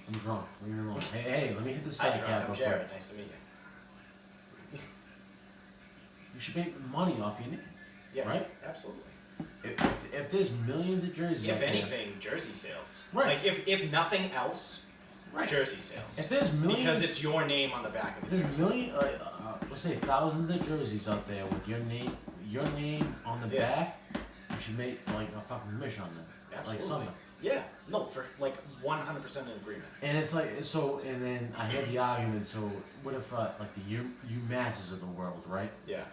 B: I'm drunk. Leave me alone. Hey, let me hit the
A: Hi,
B: side
A: Drunk.
B: cap
A: I'm
B: real
A: Jared.
B: quick.
A: Nice to meet you.
B: You should make money off your name.
A: Yeah.
B: Right?
A: Absolutely.
B: If there's millions of jerseys.
A: If
B: out there-
A: anything, jersey sales.
B: Right.
A: Like if nothing else,
B: Right.
A: jersey sales.
B: If there's millions,
A: because it's your name on the back of
B: if
A: the
B: there's
A: jersey.
B: let's say thousands of jerseys out there with your name on the
A: Yeah.
B: back, you should make like a fucking commission on them.
A: Absolutely.
B: Like something.
A: Yeah. No, for like 100% in agreement.
B: And it's like so, and then I hear the argument. So what if like the UMasses of the world, right?
A: Yeah.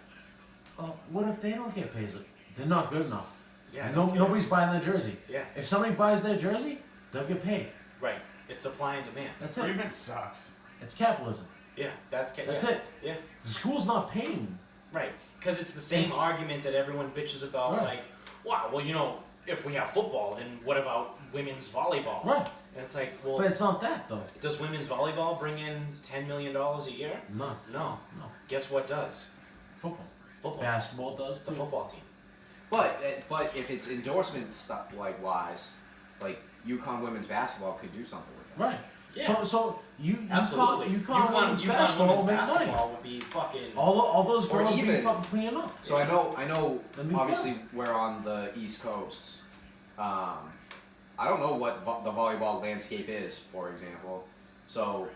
B: What if they don't get paid? They're not good enough.
A: Yeah.
B: Nobody's buying their jersey.
A: Yeah.
B: If somebody buys their jersey, they'll get paid.
A: Right. It's supply and demand.
B: That's it.
D: Agreement sucks.
B: It's capitalism.
A: Yeah. That's
B: That's
A: yeah.
B: it.
A: Yeah.
B: The school's not paying.
A: Right. Because it's the same
B: It's-
A: argument that everyone bitches about.
B: Right.
A: Like, wow. Well, if we have football, then what about women's volleyball?
B: Right.
A: And it's like, well,
B: But it's not that though.
A: does women's volleyball bring in $10 million a year?
B: No.
A: No.
B: No.
A: Guess what does?
B: Football.
A: Football.
B: Basketball does
A: The
B: too.
A: football team.
C: But if it's endorsement stuff like wise, like UConn women's basketball could do something with that.
B: Right.
A: Yeah.
B: So
A: Absolutely.
B: UConn women's basketball
A: women's
B: make money.
A: basketball would be fucking.
B: All those
C: Or
B: girls be
C: even-
B: fucking cleaning up.
C: So I know.
B: That'd be
C: Obviously,
B: fun.
C: we're on the East Coast. I don't know what the volleyball landscape is, for example. So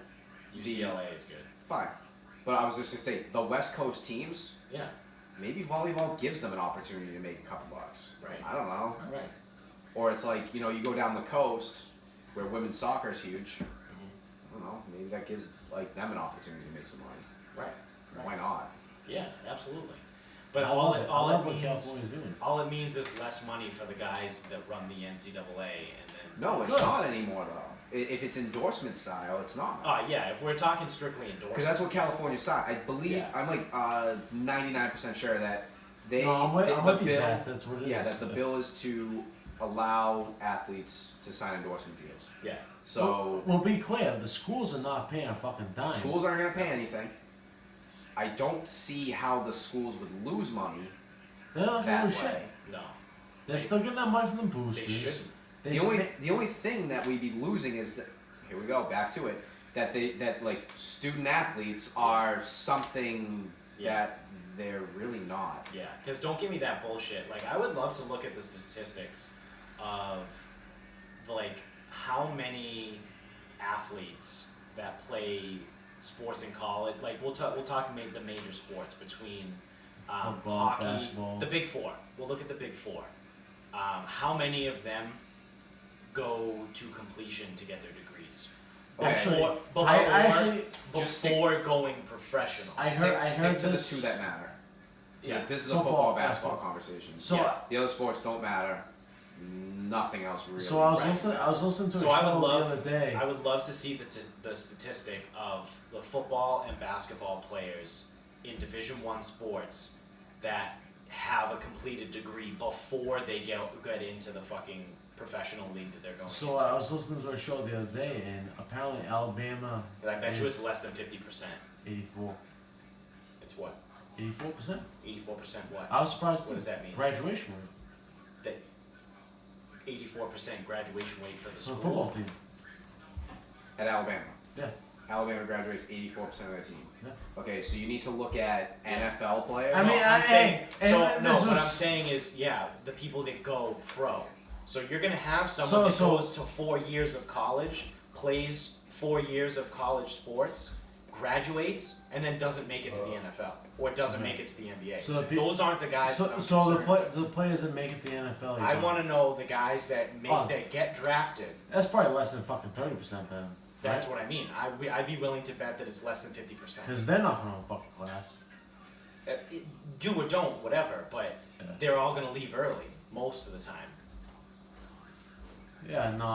A: UCLA is good.
C: fine, but I was just gonna say the West Coast teams.
A: Yeah.
C: Maybe volleyball gives them an opportunity to make a couple bucks.
A: Right.
C: I don't know.
A: Right.
C: Or it's like, you go down the coast where women's soccer is huge.
A: Mm-hmm.
C: I don't know. Maybe that gives like them an opportunity to make some money.
A: Right.
C: Why not?
A: Yeah. Absolutely. But
B: I
A: all
B: love
A: it
B: it.
A: all
B: I love
A: it
B: what
A: means
B: California's doing.
A: all it means is less money for the guys that run the NCAA and then.
C: No, it's
B: Good.
C: not anymore though. If it's endorsement style, it's not.
A: Yeah. If we're talking strictly endorsement.
C: Because that's what California signed. I believe
A: Yeah.
C: I'm like 99% sure that they.
B: No, I'm with
C: the
B: you,
C: bill.
B: Bats. That's what it is.
C: Yeah, that the bill is to allow athletes to sign endorsement deals.
A: Yeah.
C: So
B: Well, be clear. The schools are not paying a fucking dime.
C: schools aren't going to pay anything. I don't see how the schools would lose money
B: They're not
C: that
B: gonna
C: way.
B: lose shit.
A: No.
B: They're still getting that money from the
A: They
B: boosters.
A: shouldn't.
B: They
C: The only thing that we'd be losing is that, here we go, back to it, that like student athletes are something
A: Yeah.
C: that they're really not.
A: Yeah, because don't give me that bullshit. Like, I would love to look at the statistics of, like, how many athletes that play sports in college. Like, we'll talk the major sports between
B: Football,
A: hockey,
B: basketball.
A: the big four. We'll look at the big four. How many of them go to completion to get their degrees?
C: Okay.
A: Before going professional.
B: I heard
C: Stick to
B: this.
C: the two that matter.
A: Yeah.
C: This is a
B: Football,
C: football basketball
B: basketball.
C: conversation.
B: So,
A: Yeah.
C: The other sports don't matter. Nothing else really.
B: so I was
A: Right.
B: listening. I was listening to
A: So
B: a
A: I
B: show
A: would love,
B: the other day.
A: I would love to see the statistic of the football and basketball players in Division I sports that have a completed degree before they get into the fucking professional league that they're going
B: So
A: into.
B: I was listening to a show the other day, and apparently Alabama.
A: And I bet you it's
B: is
A: less than 50%.
B: 84.
A: It's what?
B: 84%.
A: 84% what?
B: I was surprised.
A: What
B: too.
A: does that mean?
B: Graduation rate
A: 84% graduation rate for the
B: for
A: school.
B: the football team.
C: At Alabama.
B: Yeah.
C: Alabama graduates 84% of their team.
B: Yeah.
C: Okay, so you need to look at NFL players.
B: I mean,
A: I'm saying,
B: and
A: so
B: this
A: what I'm
B: was-
A: saying is, yeah, the people that go pro. So you're gonna have someone
B: So-
A: that
B: so-
A: goes to 4 years of college, plays 4 years of college sports, graduates and then doesn't make it to the NFL or doesn't make it to the NBA.
B: So
A: those aren't the guys.
B: So,
A: that I'm
B: so
A: concerned
B: the players that make it to the NFL.
A: I want to know the guys that that get drafted.
B: That's probably less than fucking 30% then.
A: That's what I mean. I'd be willing to bet that it's less than 50%.
B: Because they're not going to fucking class.
A: Do or don't, whatever. But they're all gonna leave early most of the time.
B: Yeah, no,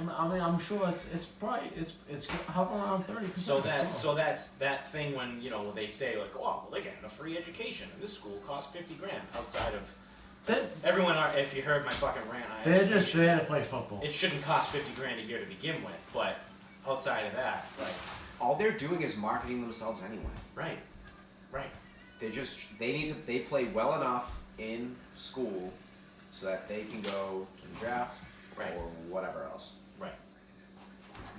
B: I'm sure it's probably it's hovering around 30%.
A: So that's that thing when they say like, oh, well, they're getting a free education and this school costs $50,000 outside of. Everyone, if you heard my fucking rant,
B: they're just there to play football.
A: It shouldn't cost $50,000 a year to begin with, but outside of that, like,
C: all they're doing is marketing themselves anyway.
A: Right.
C: They play well enough in school so that they can go to the draft or whatever else.
A: Right.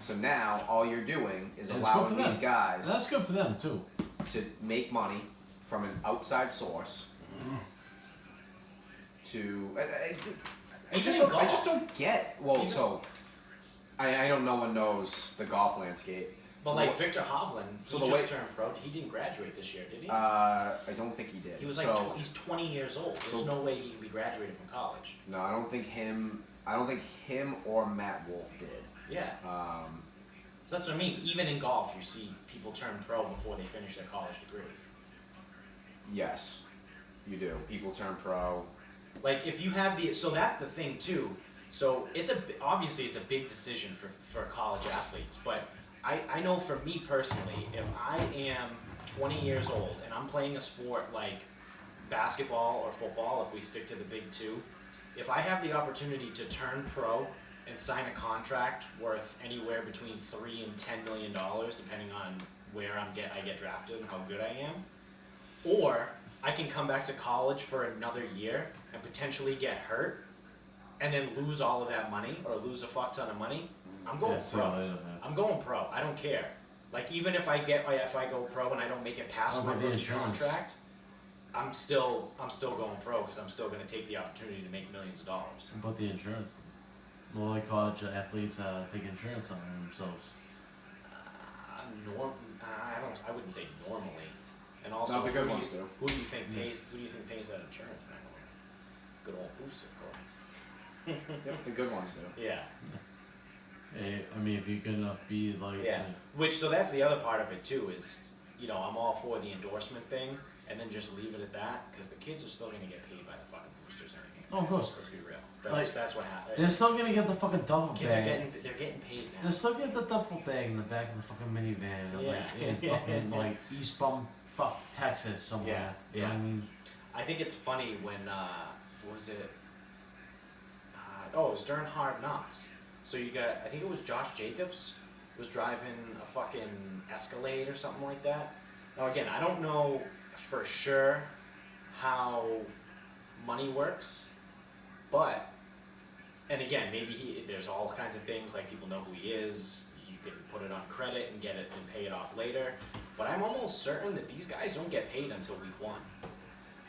C: So now all you're doing is
B: And
C: allowing these guys.
B: That's good for them too.
C: To make money from an outside source. I just don't get. Well, so I don't. No one knows the golf landscape.
A: But
C: so
A: like Victor Hovland,
C: so
A: he just turned pro. He didn't graduate this year, did he?
C: I don't think he did.
A: He was like he's 20 years old. There's no way he could be graduated from college.
C: No, I don't think him or Matt Wolf did.
A: Yeah. So that's what I mean. Even in golf, you see people turn pro before they finish their college degree.
C: Yes, you do. People turn pro.
A: Like if you have so that's the thing too. So obviously it's a big decision for college athletes, but I know for me personally, if I am 20 years old and I'm playing a sport like basketball or football, if we stick to the big two, if I have the opportunity to turn pro and sign a contract worth anywhere between $3 and $10 million, depending on where I get drafted and how good I am, or I can come back to college for another year and potentially get hurt and then lose all of that money or lose a fuck ton of money, I'm going pro. I'm going pro. I don't care. Like even if I go pro and I don't make it past my rookie contract, I'm still going pro because I'm still going to take the opportunity to make millions of dollars.
B: What about the insurance? Well, like college athletes take insurance on themselves.
A: I wouldn't say normally. And also,
C: not the good ones do.
A: Who do you think pays that insurance? Good old booster club.
C: Yep, the good ones do.
A: Yeah.
B: I mean, if you're good enough, be like.
A: Yeah. So that's the other part of it too. Is I'm all for the endorsement thing, and then just leave it at that because the kids are still gonna get paid by the fucking boosters anyway.
B: Oh, of course.
A: Let's be real.
B: Like,
A: That's what happens.
B: They're still gonna get the fucking duffel
A: Kids
B: bag.
A: they're getting paid now.
B: They're still getting the duffel bag in the back of the fucking minivan, in fucking like East Bum, Texas somewhere.
A: Yeah.
B: You know what I mean?
A: I think it's funny when what was it? It was during Hard Knocks. So you got, I think it was Josh Jacobs was driving a fucking Escalade or something like that. Now again, I don't know for sure how money works, but, and again, maybe there's all kinds of things like people know who he is, you can put it on credit and get it and pay it off later, but I'm almost certain that these guys don't get paid until week 1.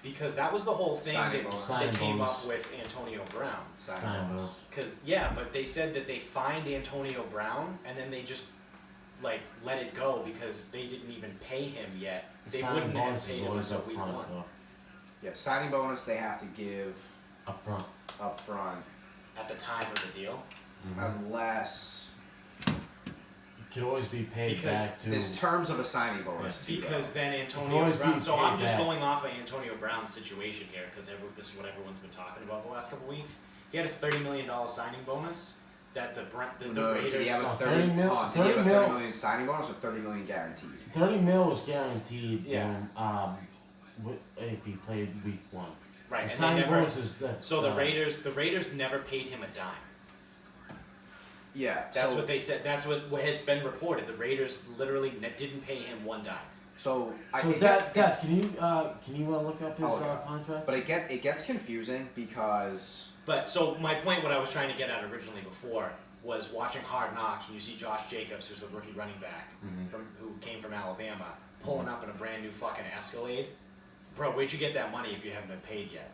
A: Because that was the whole thing that came up with Antonio Brown. Because but they said that they fined Antonio Brown and then they just like let it go because they didn't even pay him yet. They wouldn't have paid him until week 1.
C: Yeah, signing bonus they have to give
B: up front
A: at the time of the deal,
C: unless.
B: Could always be paid back to.
C: There's terms of a signing bonus too.
A: Because then Antonio Brown. So I'm just going off of Antonio Brown's situation here because this is what everyone's been talking about the last couple of weeks. He had a $30 million signing bonus that the Raiders.
C: Did he have a 30 million signing bonus or 30 million guaranteed?
B: 30 mil was guaranteed. Yeah. If he played week 1.
A: Right.
B: The signing bonus is
A: the Raiders never paid him a dime.
C: Yeah,
A: that's what they said. That's what has been reported. The Raiders literally didn't pay him one dime.
B: Des, can you look up his contract?
C: But it gets confusing because.
A: But so my point, what I was trying to get at originally before, was watching Hard Knocks when you see Josh Jacobs, who's the rookie running back who came from Alabama, pulling up in a brand new fucking Escalade. Bro, where'd you get that money if you haven't been paid yet?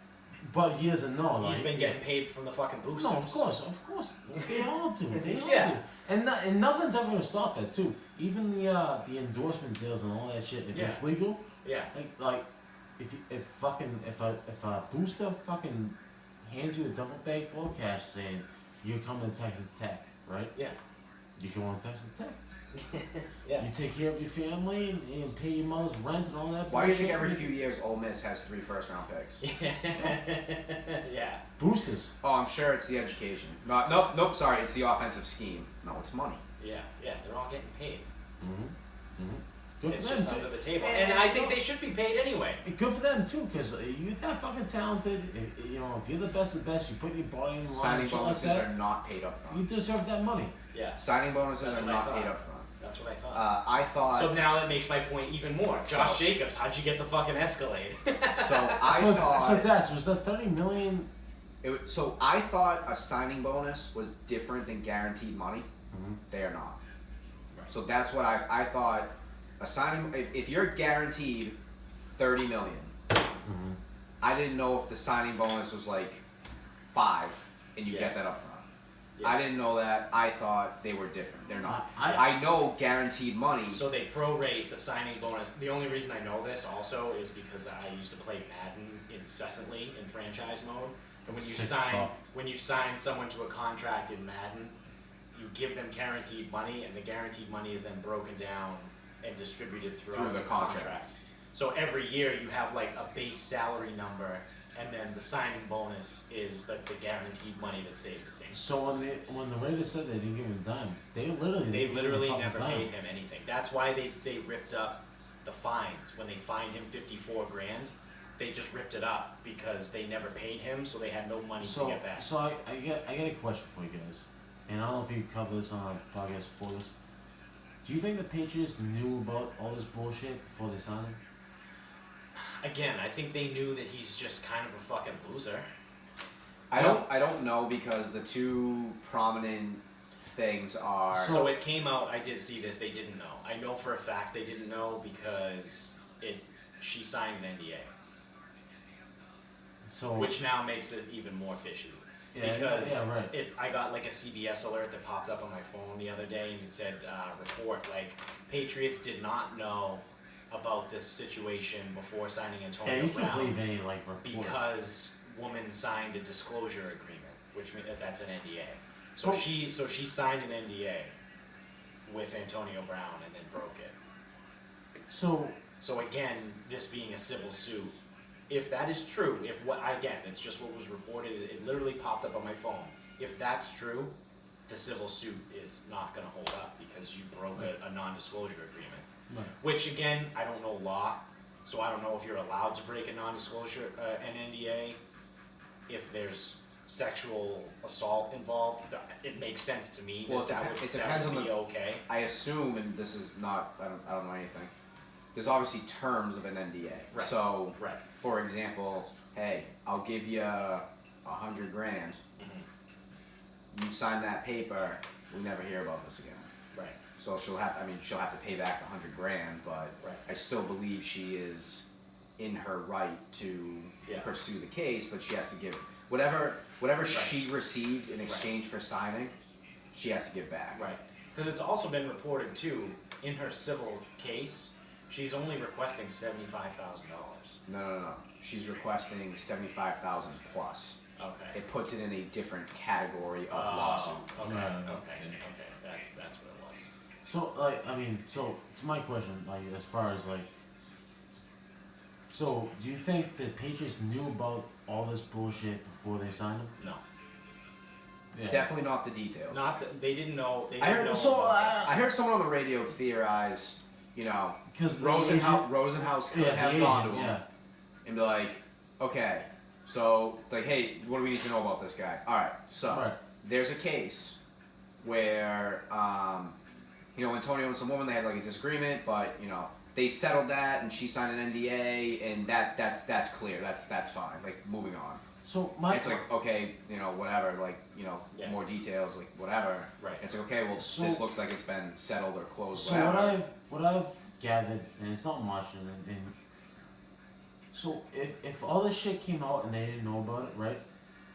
B: But he doesn't know.
A: He's been getting paid from the fucking boosters.
B: No, of course. They all do. They all
A: Yeah.
B: do. And nothing's ever gonna stop that too. Even the endorsement deals and all that shit. If it's legal,
A: Yeah.
B: like if a booster fucking hands you a duffel bag full of cash saying you're coming to Texas Tech, right?
A: Yeah.
B: You go on Texas Tech.
A: Yeah.
B: You take care of your family and pay your mother's rent and all that.
C: Why do you think
B: bullshit.
C: every few years Ole Miss has 3 first-round picks?
A: Yeah.
B: Boosters?
C: Oh, I'm sure it's the education. Nope. Sorry, it's the offensive scheme. No, it's money.
A: Yeah. They're all getting paid.
B: Good
A: It's
B: for them
A: just
B: too.
A: under the table, and I think they should be paid anyway.
B: Good for them too, because you're that fucking talented. If you're the best of the best, you put your body in line.
C: Signing
B: shit
C: bonuses
B: like that,
C: are not paid up
B: you
C: front.
B: deserve that money.
A: Yeah.
C: Signing bonuses
A: That's
C: are
A: what I
C: not
A: thought.
C: paid up front.
A: That's what I thought.
C: I thought.
A: So now that makes my point even more. Josh
C: So-
A: Jacobs, how'd you get the fucking Escalade?
C: I thought.
B: So Dax, was that $30 million?
C: So I thought a signing bonus was different than guaranteed money. They are not.
A: Right.
C: So that's what I thought. A signing, if you're guaranteed $30 million, I didn't know if the signing bonus was like 5 and you
A: Yeah.
C: get that up front.
A: Yeah.
C: I didn't know that. I thought they were different. They're not.
B: I-
C: I know guaranteed money.
A: So they prorate the signing bonus. The only reason I know this also is because I used to play Madden incessantly in franchise mode. And when you sign someone to a contract in Madden, you give them guaranteed money, and the guaranteed money is then broken down and distributed throughout
C: Through the contract.
A: So every year you have like a base salary number, and then the signing bonus is like the guaranteed money that stays the same.
B: So when the Raiders said they didn't give him a dime, they literally
A: Never paid him anything. That's why they ripped up the fines. When they fined him $54,000, they just ripped it up because they never paid him, so they had no money to get back.
B: So I get a question for you guys, and I don't know if you cover this on our podcast before this. Do you think the Patriots knew about all this bullshit before they signed him?
A: Again, I think they knew that he's just kind of a fucking loser.
C: I don't know because the two prominent things are.
A: So it came out. I did see this. They didn't know. I know for a fact they didn't know because she signed an NDA,
B: So
A: which now makes it even more fishy.
B: Yeah,
A: Because
B: yeah, right.
A: I got like a CBS alert that popped up on my phone the other day, and it said report like Patriots did not know about this situation before signing Antonio
B: Yeah, you can
A: Brown
B: believe any like report.
A: because woman signed a disclosure agreement, which that's an NDA. So
B: Well-
A: she signed an NDA with Antonio Brown and then broke it. So again, this being a civil suit, if that is true, it's just what was reported. It literally popped up on my phone. If that's true, the civil suit is not going to hold up because you broke a non-disclosure agreement.
B: Right.
A: Which again, I don't know law, so I don't know if you're allowed to break a non-disclosure, an NDA, if there's sexual assault involved. It makes sense to me
C: Well,
A: that
C: it depends
A: would
C: on
A: be okay.
C: I assume, and this is not. I don't know anything. There's obviously terms of an NDA.
A: Right.
C: So,
A: Right.
C: for example, hey, I'll give you $100,000.
A: Mm-hmm.
C: You sign that paper, we never hear about this again.
A: Right.
C: So she'll have to pay back $100,000, but
A: Right.
C: I still believe she is in her right to
A: Yeah.
C: pursue the case, but she has to give whatever she received in exchange for signing, she has to give back.
A: Right. Because it's also been reported too, in her civil case, she's only requesting $75,000.
C: No. She's requesting $75,000 plus.
A: Okay.
C: It puts it in a different category of lawsuit.
A: Okay.
B: No.
A: Okay. That's what it was.
B: So to my question, like as far as like, so do you think the Patriots knew about all this bullshit before they signed him?
A: No.
B: Yeah.
C: Definitely not the details.
A: They didn't know. They
C: I
A: didn't
C: heard-
A: know
B: so,
A: about this.
C: I heard someone on the radio theorize,
B: Because
C: Rosenhaus could have gone to him
B: Yeah.
C: and be like, okay, so like, hey, what do we need to know about this guy? All right, so
B: Right.
C: there's a case where Antonio and some woman, they had like a disagreement, but they settled that and she signed an NDA and that's clear. That's fine. Like moving on.
B: So
C: It's like, okay, whatever, like,
A: Yeah.
C: more details, like whatever.
A: Right.
C: It's like, okay, well,
B: So-
C: this looks like it's been settled or closed,
B: So
C: whatever.
B: what I've gathered, and it's not much, and So if all this shit came out and they didn't know about it, right?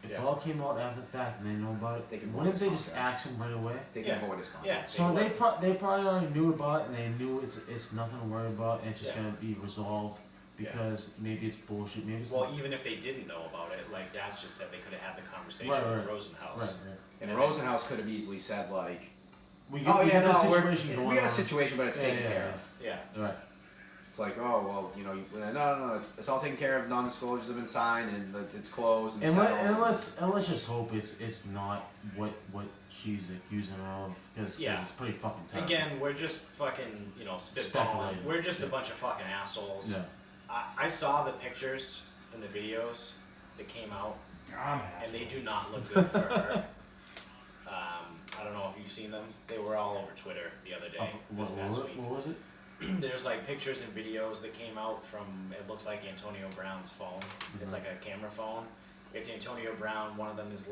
B: If it all came out after the fact and they didn't know about it, wouldn't they just axe him right away?
C: They can avoid his contract.
A: Yeah.
B: So they probably already knew about it and they knew it's nothing to worry about and it's just gonna be resolved because maybe it's bullshit. Maybe it's
A: even if they didn't know about it, like Dash just said, they could have had the conversation
B: Right.
A: with Rosenhaus.
B: Right.
C: And Rosenhaus could have easily said like,
B: We
C: we
B: got a
C: got
B: situation
C: a situation, but it's taken care of.
A: Yeah.
B: Right.
C: It's like, oh well, no, it's all taken care of. Non-disclosures have been signed and it's closed and settled.
B: Let's just hope it's not what she's accusing her of because it's pretty fucking terrible.
A: Again, we're just fucking spitballing.
B: Speculating.
A: We're just a bunch of fucking assholes.
B: Yeah.
A: I saw the pictures and the videos that came out,
D: I'm
A: and they do not look good for her. I don't know if you've seen them. They were all over Twitter the other day. This past week.
B: What was it?
A: There's like pictures and videos that came out from, it looks like Antonio Brown's phone. It's like a camera phone. It's Antonio Brown. One of them is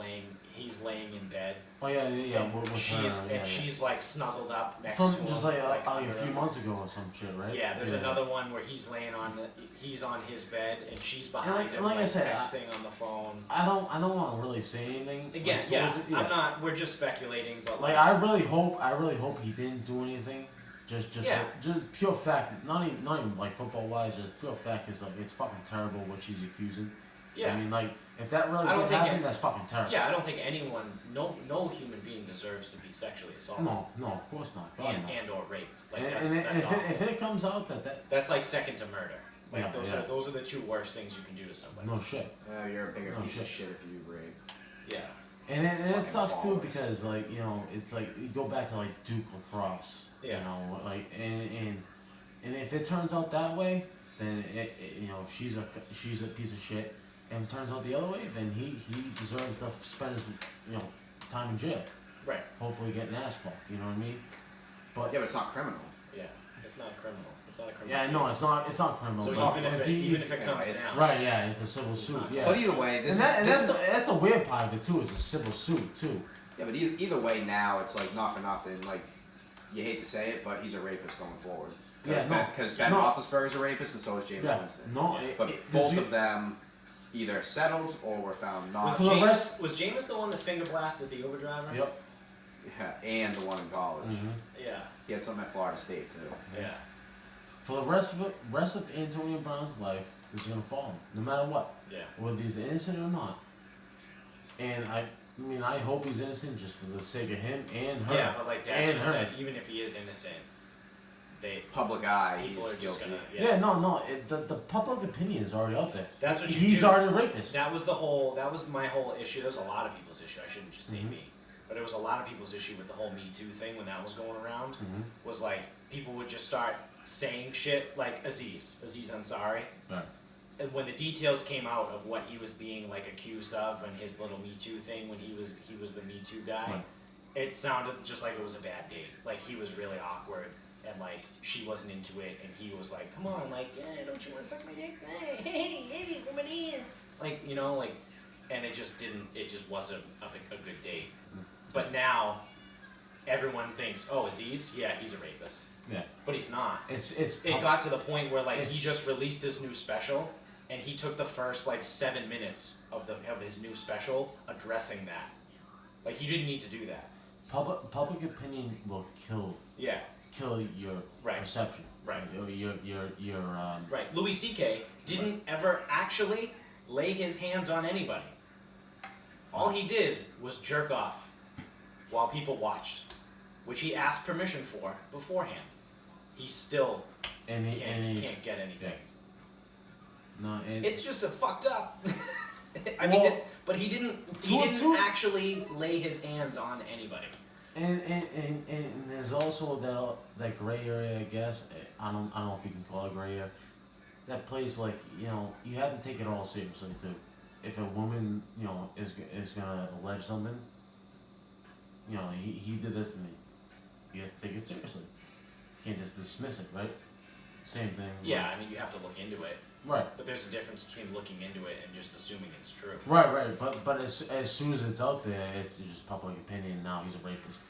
A: he's laying in bed.
B: Oh yeah.
A: And she's like snuggled up next
B: from
A: to him.
B: just like a few months ago or some shit, right?
A: Yeah, there's another one where he's laying he's on his bed and she's behind him,
B: like I said,
A: texting on the phone.
B: I don't want to really say anything.
A: Again, I'm not. We're just speculating, but
B: like I really hope he didn't do anything. Just pure fact, not even like football wise, just pure fact is like it's fucking terrible what she's accusing.
A: Yeah.
B: I mean, like if that really did happen, that's fucking terrible.
A: Yeah, I don't think no human being deserves to be sexually assaulted.
B: No, of course not.
A: And or raped. Like
B: if it comes out
A: that's like second to murder. Like
B: Yeah,
A: those are the two worst things you can do to somebody.
B: No shit.
C: You're a bigger piece of shit if you rape.
A: Yeah.
B: And it sucks too because like it's like you go back to like Duke lacrosse.
A: Yeah.
B: Like and if it turns out that way, then she's a piece of shit. And if it turns out the other way, then he deserves to spend his time in jail.
A: Right.
B: Hopefully getting ass fucked. You know what I mean? But
C: it's not criminal.
A: Yeah. It's not criminal. It's not a criminal.
B: Yeah, no, it's not criminal.
A: So even if it comes down.
B: Right, yeah, it's a civil suit. Yeah.
C: But either way,
B: that's the weird part of it too. It's a civil suit too.
C: Yeah, but either way now it's like not for nothing. Like you hate to say it, but he's a rapist going forward. Because Ben Roethlisberger's a rapist and so is James Winston. Both of them either settled or were found not.
A: Was James the one that finger blasted the Uber driver?
B: Yep.
C: Yeah, and the one in college.
B: Mm-hmm.
A: Yeah.
C: He had some at Florida State too.
A: Yeah.
B: For the rest of Antonio Brown's life, this is gonna follow him, no matter what.
A: Yeah.
B: Whether he's innocent or not. And I hope he's innocent just for the sake of him and her.
A: Yeah, but like Dash just said, even if he is innocent,
C: public eye,
A: people
C: he's
A: are just
C: guilty.
A: gonna.
B: The public opinion is already out there.
A: That's what
B: he's already a rapist.
A: That was my whole issue. There was a lot of people's issue. I shouldn't just say me. But it was a lot of people's issue with the whole Me Too thing when that was going around. Was like people would just start saying shit like Aziz Ansari.
B: Right.
A: And when the details came out of what he was being like accused of and his little Me Too thing when he was the Me Too guy, it sounded just like it was a bad date. Like he was really awkward and like she wasn't into it and he was like, come on, like, don't you want to suck my dick? Hey, come on in. Like, and it just wasn't a good date. But now, everyone thinks, oh, Aziz? Yeah, he's a rapist.
B: Yeah.
A: But he's not. It got to the point where he just released his new special, and he took the first 7 minutes of his new special addressing that. Like he didn't need to do that.
B: Public opinion will kill your perception.
A: Right.
B: Your
A: Right. Louis C.K. didn't ever actually lay his hands on anybody. All he did was jerk off while people watched, which he asked permission for beforehand. He still can't get anything.
B: Yeah. No,
A: it's just a fucked up. But he didn't actually lay his hands on anybody.
B: And there's also that gray area, I guess. I don't know if you can call it gray area. That place, you have to take it all seriously too. If a woman, is gonna allege something, he did this to me. You have to take it seriously. You can't just dismiss it, right? Same thing.
A: Yeah, you have to look into it.
B: Right.
A: But there's a difference between looking into it and just assuming it's true.
B: Right. But as soon as it's out there, it's just public opinion. Now he's a rapist.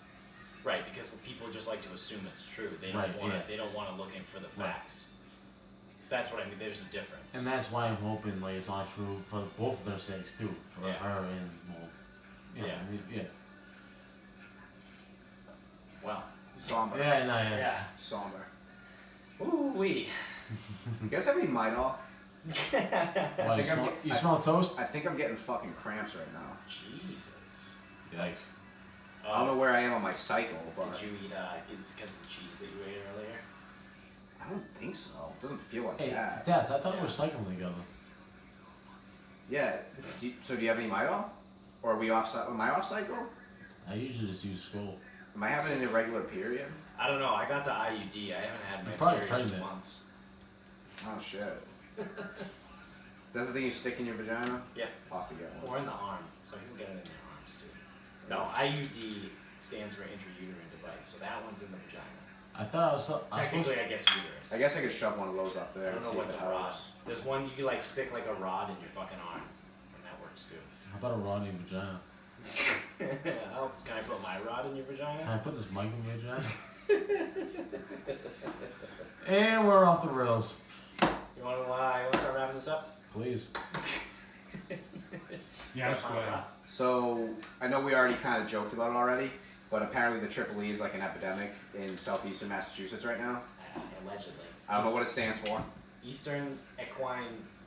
A: Right, because people just like to assume it's true. They don't want to look in for the facts. That's what I mean. There's a difference.
B: And that's why I'm hoping like it's not true for both of their sakes too, for
A: Yeah.
B: her and well,
A: Yeah.
B: I mean, yeah.
A: Well.
C: Somber.
B: Yeah, no, yeah.
A: Yeah.
C: Somber.
A: Ooh wee.
C: You guys have any Midol?
B: Why,
C: think I'm
B: you smell toast?
C: I think I'm getting fucking cramps right now.
A: Jesus.
B: Yikes.
C: I don't know where I am on my cycle, but
A: Did you eat? It's because of the cheese that you ate earlier.
C: I don't think so. It doesn't feel like
B: Hey,
C: that.
B: Daz, I thought we were cycling together.
C: Yeah. So do you have any Midol? Or are we off? Am I off cycle?
B: I usually just use school.
C: Am I having an irregular period?
A: I don't know. I got the IUD. I haven't had my
B: You're probably
A: period in
B: pregnant.
A: months.
C: Oh shit. Is that the thing you stick in your vagina?
A: Yeah.
C: I'll have to get one.
A: Or in the arm. Some people get it in their arms too. No, IUD stands for intrauterine device. So that one's in the vagina.
B: I thought I was supposed
A: Technically, I guess uterus.
C: I guess I could shove one of those up
A: I
C: there
A: don't
C: and
A: know
C: see
A: what
C: if
A: the
C: it
A: rod.
C: helps.
A: There's one you can like stick like a rod in your fucking arm, and that works too.
B: How about a rod in your vagina?
A: Oh, can I put my rod in your
B: Can
A: vagina?
B: I put this mic in your vagina? And we're off the rails.
A: You want to start wrapping this up?
B: Please.
D: Yeah, I'm
A: Got a final
D: sweating.
A: thought?
C: So I know we already kind of joked about it already, but apparently the Triple E is like an epidemic in southeastern Massachusetts right now.
A: Allegedly.
C: I don't know what it stands for.
A: Eastern equine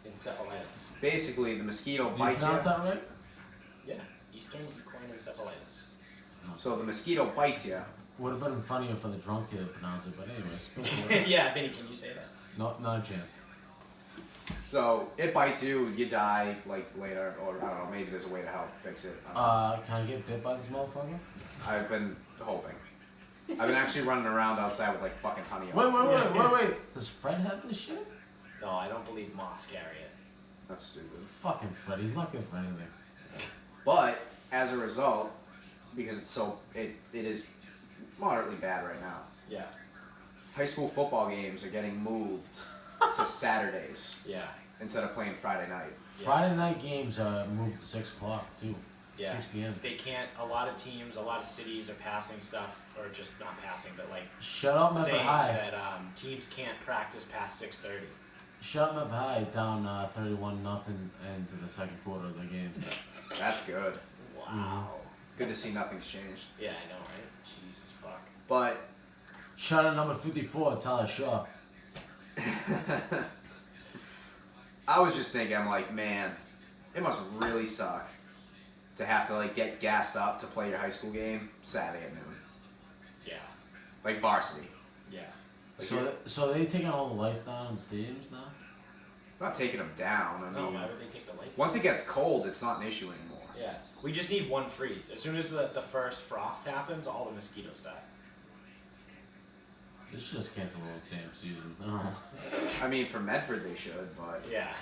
A: encephalitis.
C: Basically, the mosquito
B: Did you
C: bites you.
B: pronounce that right?
A: Yeah, Eastern equine encephalitis.
C: So the mosquito bites you.
B: Would have been funnier for the drunk kid to pronounce it, but anyways. Go for it.
A: Yeah, Vinny, can you say that?
B: No, not a chance.
C: So it bites you, you die like later, or I don't know, maybe there's a way to help fix it.
B: Can I get bit by this motherfucker?
C: I've been hoping. I've been actually running around outside with like fucking honey
B: Wait,
C: on.
B: wait. Does Fred have this shit?
A: No, I don't believe moths carry it.
C: That's stupid.
B: Fucking Fred, he's not good for anything.
C: But as a result, because it is moderately bad right now.
A: Yeah.
C: High school football games are getting moved to Saturdays
A: Yeah.
C: instead of playing Friday night.
A: Yeah.
B: Friday night games are moved to 6 o'clock too.
A: Yeah.
B: 6 p.m.
A: They can't. A lot of teams, a lot of cities are passing stuff, or just not passing, but like
B: Shut up, Memphis
A: saying
B: High.
A: that teams can't practice past 6:30.
B: Shut up, Memphis High. Down 31-0 into the second quarter of the game.
C: That's good.
A: Wow.
C: Good to see nothing's changed.
A: Yeah, I know, right? Jesus fuck.
C: But
B: Shut up, number 54, Tyler Shaw.
C: I was just thinking, I'm like, man, it must really suck to have to like get gassed up to play your high school game Saturday at noon,
A: Yeah.
C: like varsity.
A: Yeah.
C: Like
B: So they taking all the lights down in the stadiums now?
C: I'm not taking them down. I
A: No,
C: mean,
A: why would they take the lights?
C: once it gets cold, it's not an issue anymore.
A: Yeah. We just need one freeze. As soon as the first frost happens, all the mosquitoes die.
B: They should just cancel the damn season. Oh.
C: I mean, for Medford they should, but
A: Yeah.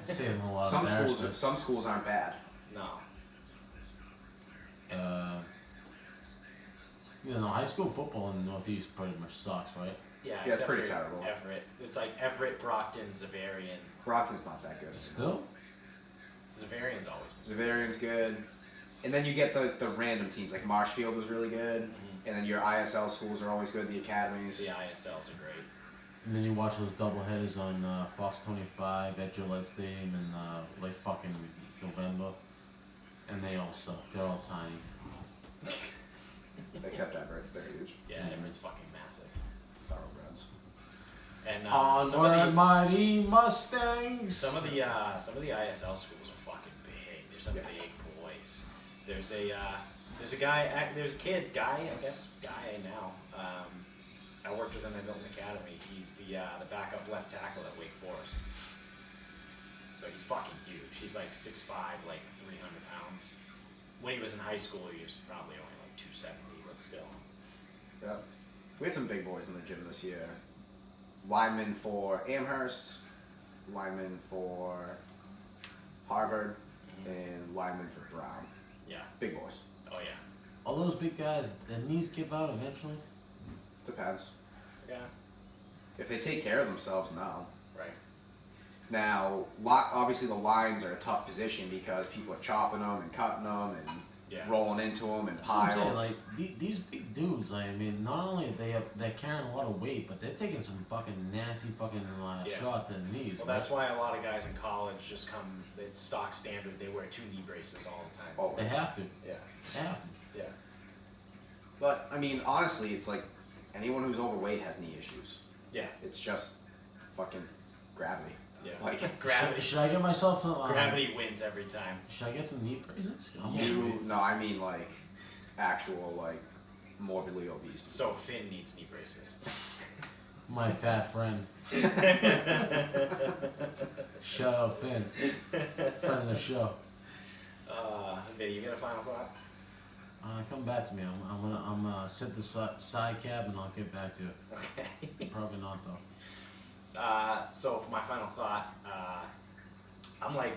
B: Saving a lot
C: some
B: of
C: schools some schools aren't bad.
A: No.
B: High school football in the Northeast pretty much sucks, right?
A: Yeah,
C: Yeah, it's
A: except
C: pretty
A: for
C: terrible.
A: Everett. It's like Everett, Brockton, Zavarian.
C: Brockton's not that good.
B: Still?
A: Zavarian's always been.
C: Zavarian's good, and then you get the random teams like Marshfield was really good, and then your ISL schools are always good. The academies.
A: The ISLs are great.
B: And then you watch those doubleheaders on Fox 25 at Gillette Stadium in like fucking November, and they all suck. They're all tiny.
C: Except Everett, they're huge.
A: Yeah, Everett's fucking massive.
C: Thoroughbreds.
A: And
B: Onward, mighty Mustangs.
A: some of the ISL schools are fucking big. There's some
C: Yeah.
A: big boys. There's a guy. There's a kid. Guy, I guess. Guy now. I worked with him at Milton Academy. He's the backup left tackle at Wake Forest. So he's fucking huge. He's like 6'5", like 300 pounds. When he was in high school, he was probably only like 270, but still.
C: Yeah. We had some big boys in the gym this year. Lineman for Amherst, lineman for Harvard, and lineman for Brown.
A: Yeah.
C: Big boys.
A: Oh yeah.
B: All those big guys, their knees give out eventually.
C: Depends.
A: Yeah.
C: If they take care of themselves, no.
A: Right.
C: Now, obviously the lines are a tough position because people are chopping them and cutting them and
A: Yeah.
C: rolling into them and
B: That's what I'm saying,
C: piles.
B: like these big dudes. Like, I mean, not only they're carrying a lot of weight, but they're taking some fucking nasty fucking shots at the knees.
A: Well, that's why a lot of guys in college just come. It's stock standard. They wear 2 knee braces all the time.
C: Oh,
B: They have to.
C: Yeah.
B: They have to.
A: Yeah.
C: But I mean, honestly, it's like anyone who's overweight has knee issues.
A: Yeah.
C: It's just fucking gravity.
A: Yeah.
C: Like
A: Gravity.
B: Should I get myself some?
A: Gravity wins every time.
B: Should I get some knee braces?
C: No, I mean like actual like morbidly obese.
A: So Finn needs knee braces.
B: My fat friend. Shout out Finn. Friend of the show.
A: Vinny, you got a final thought?
B: Come back to me. I'm gonna sit the side cab and I'll get back to you.
A: Okay.
B: Probably not though.
A: So for my final thought, I'm like,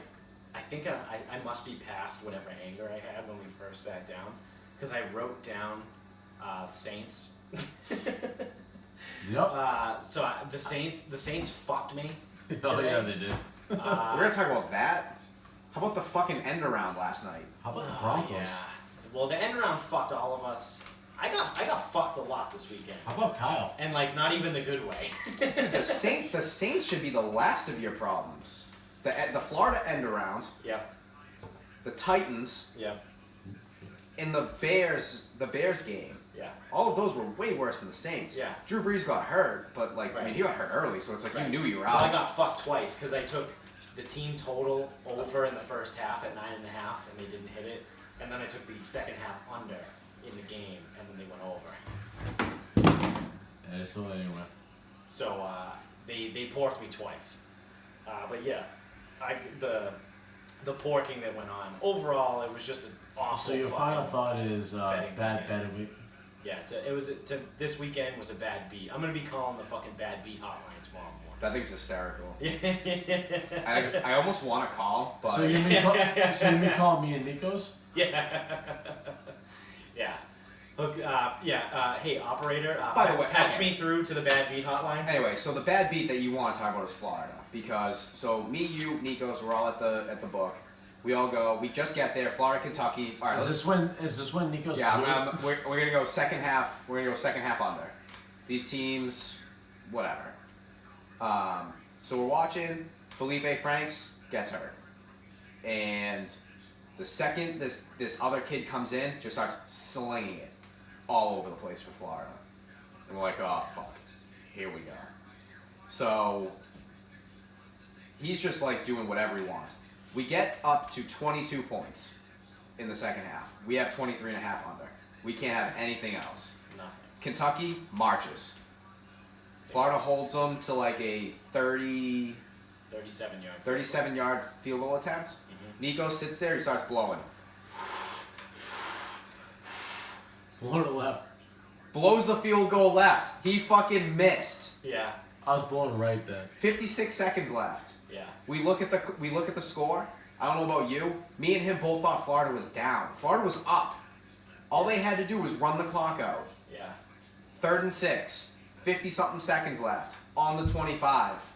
A: I think I must be past whatever anger I had when we first sat down, because I wrote down the Saints.
B: Yep.
A: The Saints fucked me.
B: Oh
A: today.
B: yeah, they did.
C: We're gonna talk about that. How about the fucking end around last night?
B: How about the Broncos?
A: Yeah. Well, the end round fucked all of us. I got fucked a lot this weekend.
B: How about Kyle?
A: And like not even the good way.
C: The Saints should be the last of your problems. The Florida end around,
A: Yep.
C: the Titans,
A: Yep.
C: and the Bears game.
A: Yeah.
C: All of those were way worse than the Saints.
A: Yeah.
C: Drew Brees got hurt, but like I mean
A: Right.
C: he got hurt early, so it's like
A: Right.
C: you knew you were
A: Well,
C: out.
A: I got fucked twice because I took the team total over in the first half at 9.5, and they didn't hit it. And then I took the second half under in the game, and then they went over.
B: Yeah, so anyway.
A: So they porked me twice. But yeah, the porking that went on. Overall, it was just an awful.
B: So your final thought is
A: betting
B: bad
A: weekend.
B: betting week.
A: Yeah, this weekend was a bad beat. I'm gonna be calling the fucking bad beat hotline tomorrow morning.
C: That thing's hysterical.
A: Yeah.
C: I almost want to call, but
B: So you mean call me and Nico's?
A: Yeah. Yeah. Look, hey, operator,
C: By the way,
A: patch
C: okay.
A: me through to the bad beat hotline.
C: Anyway, so the bad beat that you want to talk about is Florida, because so me, you, Nikos, we're all at the book. We all go. We just get there. Florida, Kentucky. All right.
B: Is this when Nico's?
C: Yeah, we're gonna go second half. We're gonna go second half under. These teams, whatever. So we're watching. Felipe Franks gets hurt, and the second this other kid comes in, just starts slinging it all over the place for Florida, and we're like, oh fuck, here we go. So he's just like doing whatever he wants. We get up to 22 points in the second half. We have 23 and a half under. We can't have anything else.
A: Nothing.
C: Kentucky marches. Florida holds them to like a
A: 37 yard.
C: 37-yard field goal attempt.
A: Mm-hmm.
C: Nico sits there, he starts blowing.
B: Florida left.
C: Blows the field goal left. He fucking missed.
A: Yeah.
B: I was blowing right then.
C: 56 seconds left.
A: Yeah.
C: We look at the score. I don't know about you. Me and him both thought Florida was down. Florida was up. All they had to do was run the clock out.
A: Yeah.
C: 3rd and 6. 50-something seconds left. On the 25.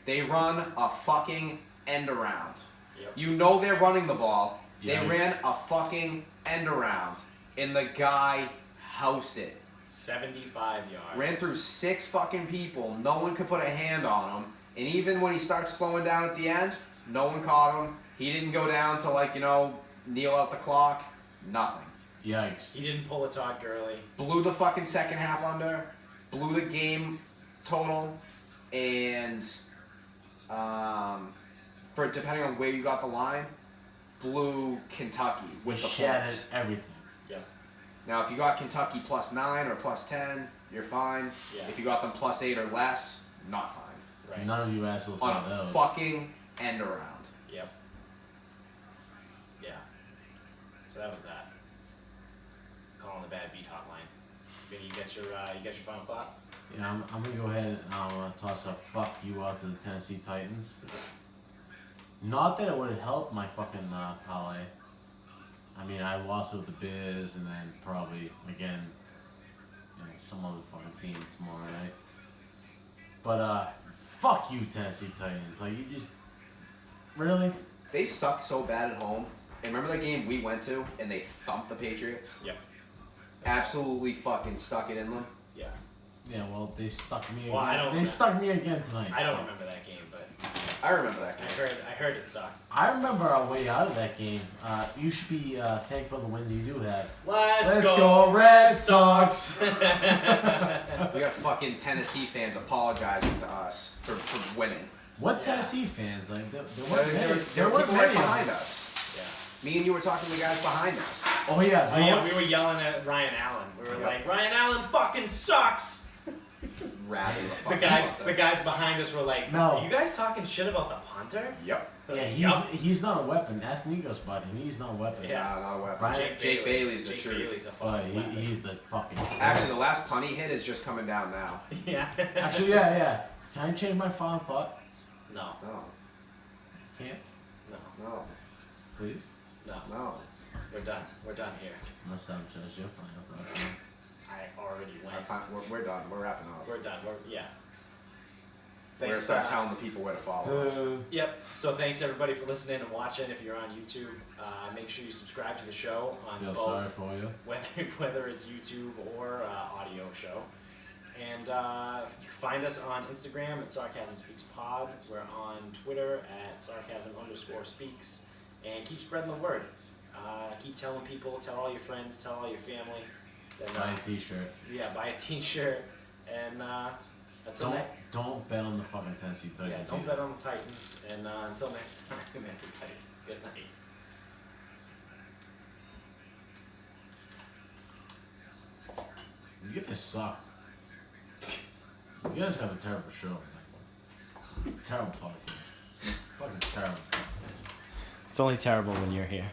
C: They run a fucking end around.
A: Yep.
C: You know they're running the ball. They
B: Yikes.
C: ran a fucking end around. And the guy housed it.
A: 75 yards.
C: Ran through 6 fucking people. No one could put a hand on him. And even when he starts slowing down at the end, no one caught him. He didn't go down to kneel out the clock. Nothing.
B: Yikes.
A: He didn't pull a Todd Gurley.
C: Blew the fucking second half under. Blew the game total. And for depending on where you got the line, blew Kentucky with the
B: Shattered
C: points.
B: everything.
A: Yep.
C: Now, if you got Kentucky +9 or +10, you're fine.
A: Yeah.
C: If you got them +8 or less, not fine.
A: Right.
B: None of you assholes
C: On
B: have
C: a
B: those.
C: fucking end around.
A: Yep. Yeah. So that was that. Calling the bad beat hotline. Vinny, you get your final thought?
B: Yeah, I'm gonna go ahead and I'll toss a fuck you out to the Tennessee Titans. Not that it would have helped my fucking parlay. I mean, I lost it with the Biz and then probably again, some other fucking team tomorrow night. But fuck you, Tennessee Titans. Like, you just really.
C: They sucked so bad at home. And remember that game we went to and they thumped the Patriots?
A: Yep.
C: absolutely fucking stuck it in them.
A: Yeah.
B: Yeah, well, they stuck me
A: Well,
B: again. They stuck me again tonight.
A: I don't remember that game, but
C: I remember that game.
A: I heard it sucked.
B: I remember our way out of that game. You should be thankful for the wins you do have.
A: Let's go Red Sox!
C: We got fucking Tennessee fans apologizing to us for winning.
B: What Tennessee fans? Like, there
C: There
B: weren't many.
C: were
B: weren't
C: people right
B: many of
C: behind
B: them.
C: us.
A: Yeah.
C: Me and you were talking to the guys behind us.
B: Oh yeah.
A: Oh yeah, we were yelling at Ryan Allen. We were like, Ryan Allen fucking sucks!
C: Razzing the
A: The
C: fucking
A: guys,
C: punter.
A: the guys behind us were like,
B: No.
A: Are you guys talking shit about the punter?
C: Yep.
B: Yeah, he's not a weapon. Ask Nico's buddy. He's not a weapon.
A: Yeah.
C: Nah, not a weapon.
B: Brian-
C: Jake Bailey's the
A: Jake
C: truth.
A: Bailey's a
B: But
A: fucking weapon.
B: he's the fucking.
C: Actually, the last punt he hit is just coming down now.
A: Yeah.
B: Actually, yeah. Can I change my final thought?
A: No.
C: No,
B: Can't.
C: no,
B: Please.
A: No.
C: no.
A: We're done. We're done here.
B: Unless I'm just your final thought.
A: I already went.
C: We're done. We're wrapping up.
A: We're done. Yeah.
C: We're gonna start telling the people where to follow us.
A: Yep. So thanks everybody for listening and watching. If you're on YouTube, make sure you subscribe to the show on
B: Feel
A: both,
B: sorry for you.
A: whether it's YouTube or audio show. And you can find us on Instagram at Sarcasm Speaks Pod. We're on Twitter at Sarcasm_speaks. And keep spreading the word. Keep telling people. Tell all your friends. Tell all your family. Then,
B: Buy a T-shirt.
A: Yeah, buy a T-shirt. And until next.
B: Don't bet on the fucking Tennessee Titans.
A: Yeah, don't bet on the Titans. And until next time, everybody, good night.
B: You guys suck. You guys have a terrible show. Terrible podcast. Fucking terrible podcast.
A: It's only terrible when you're here.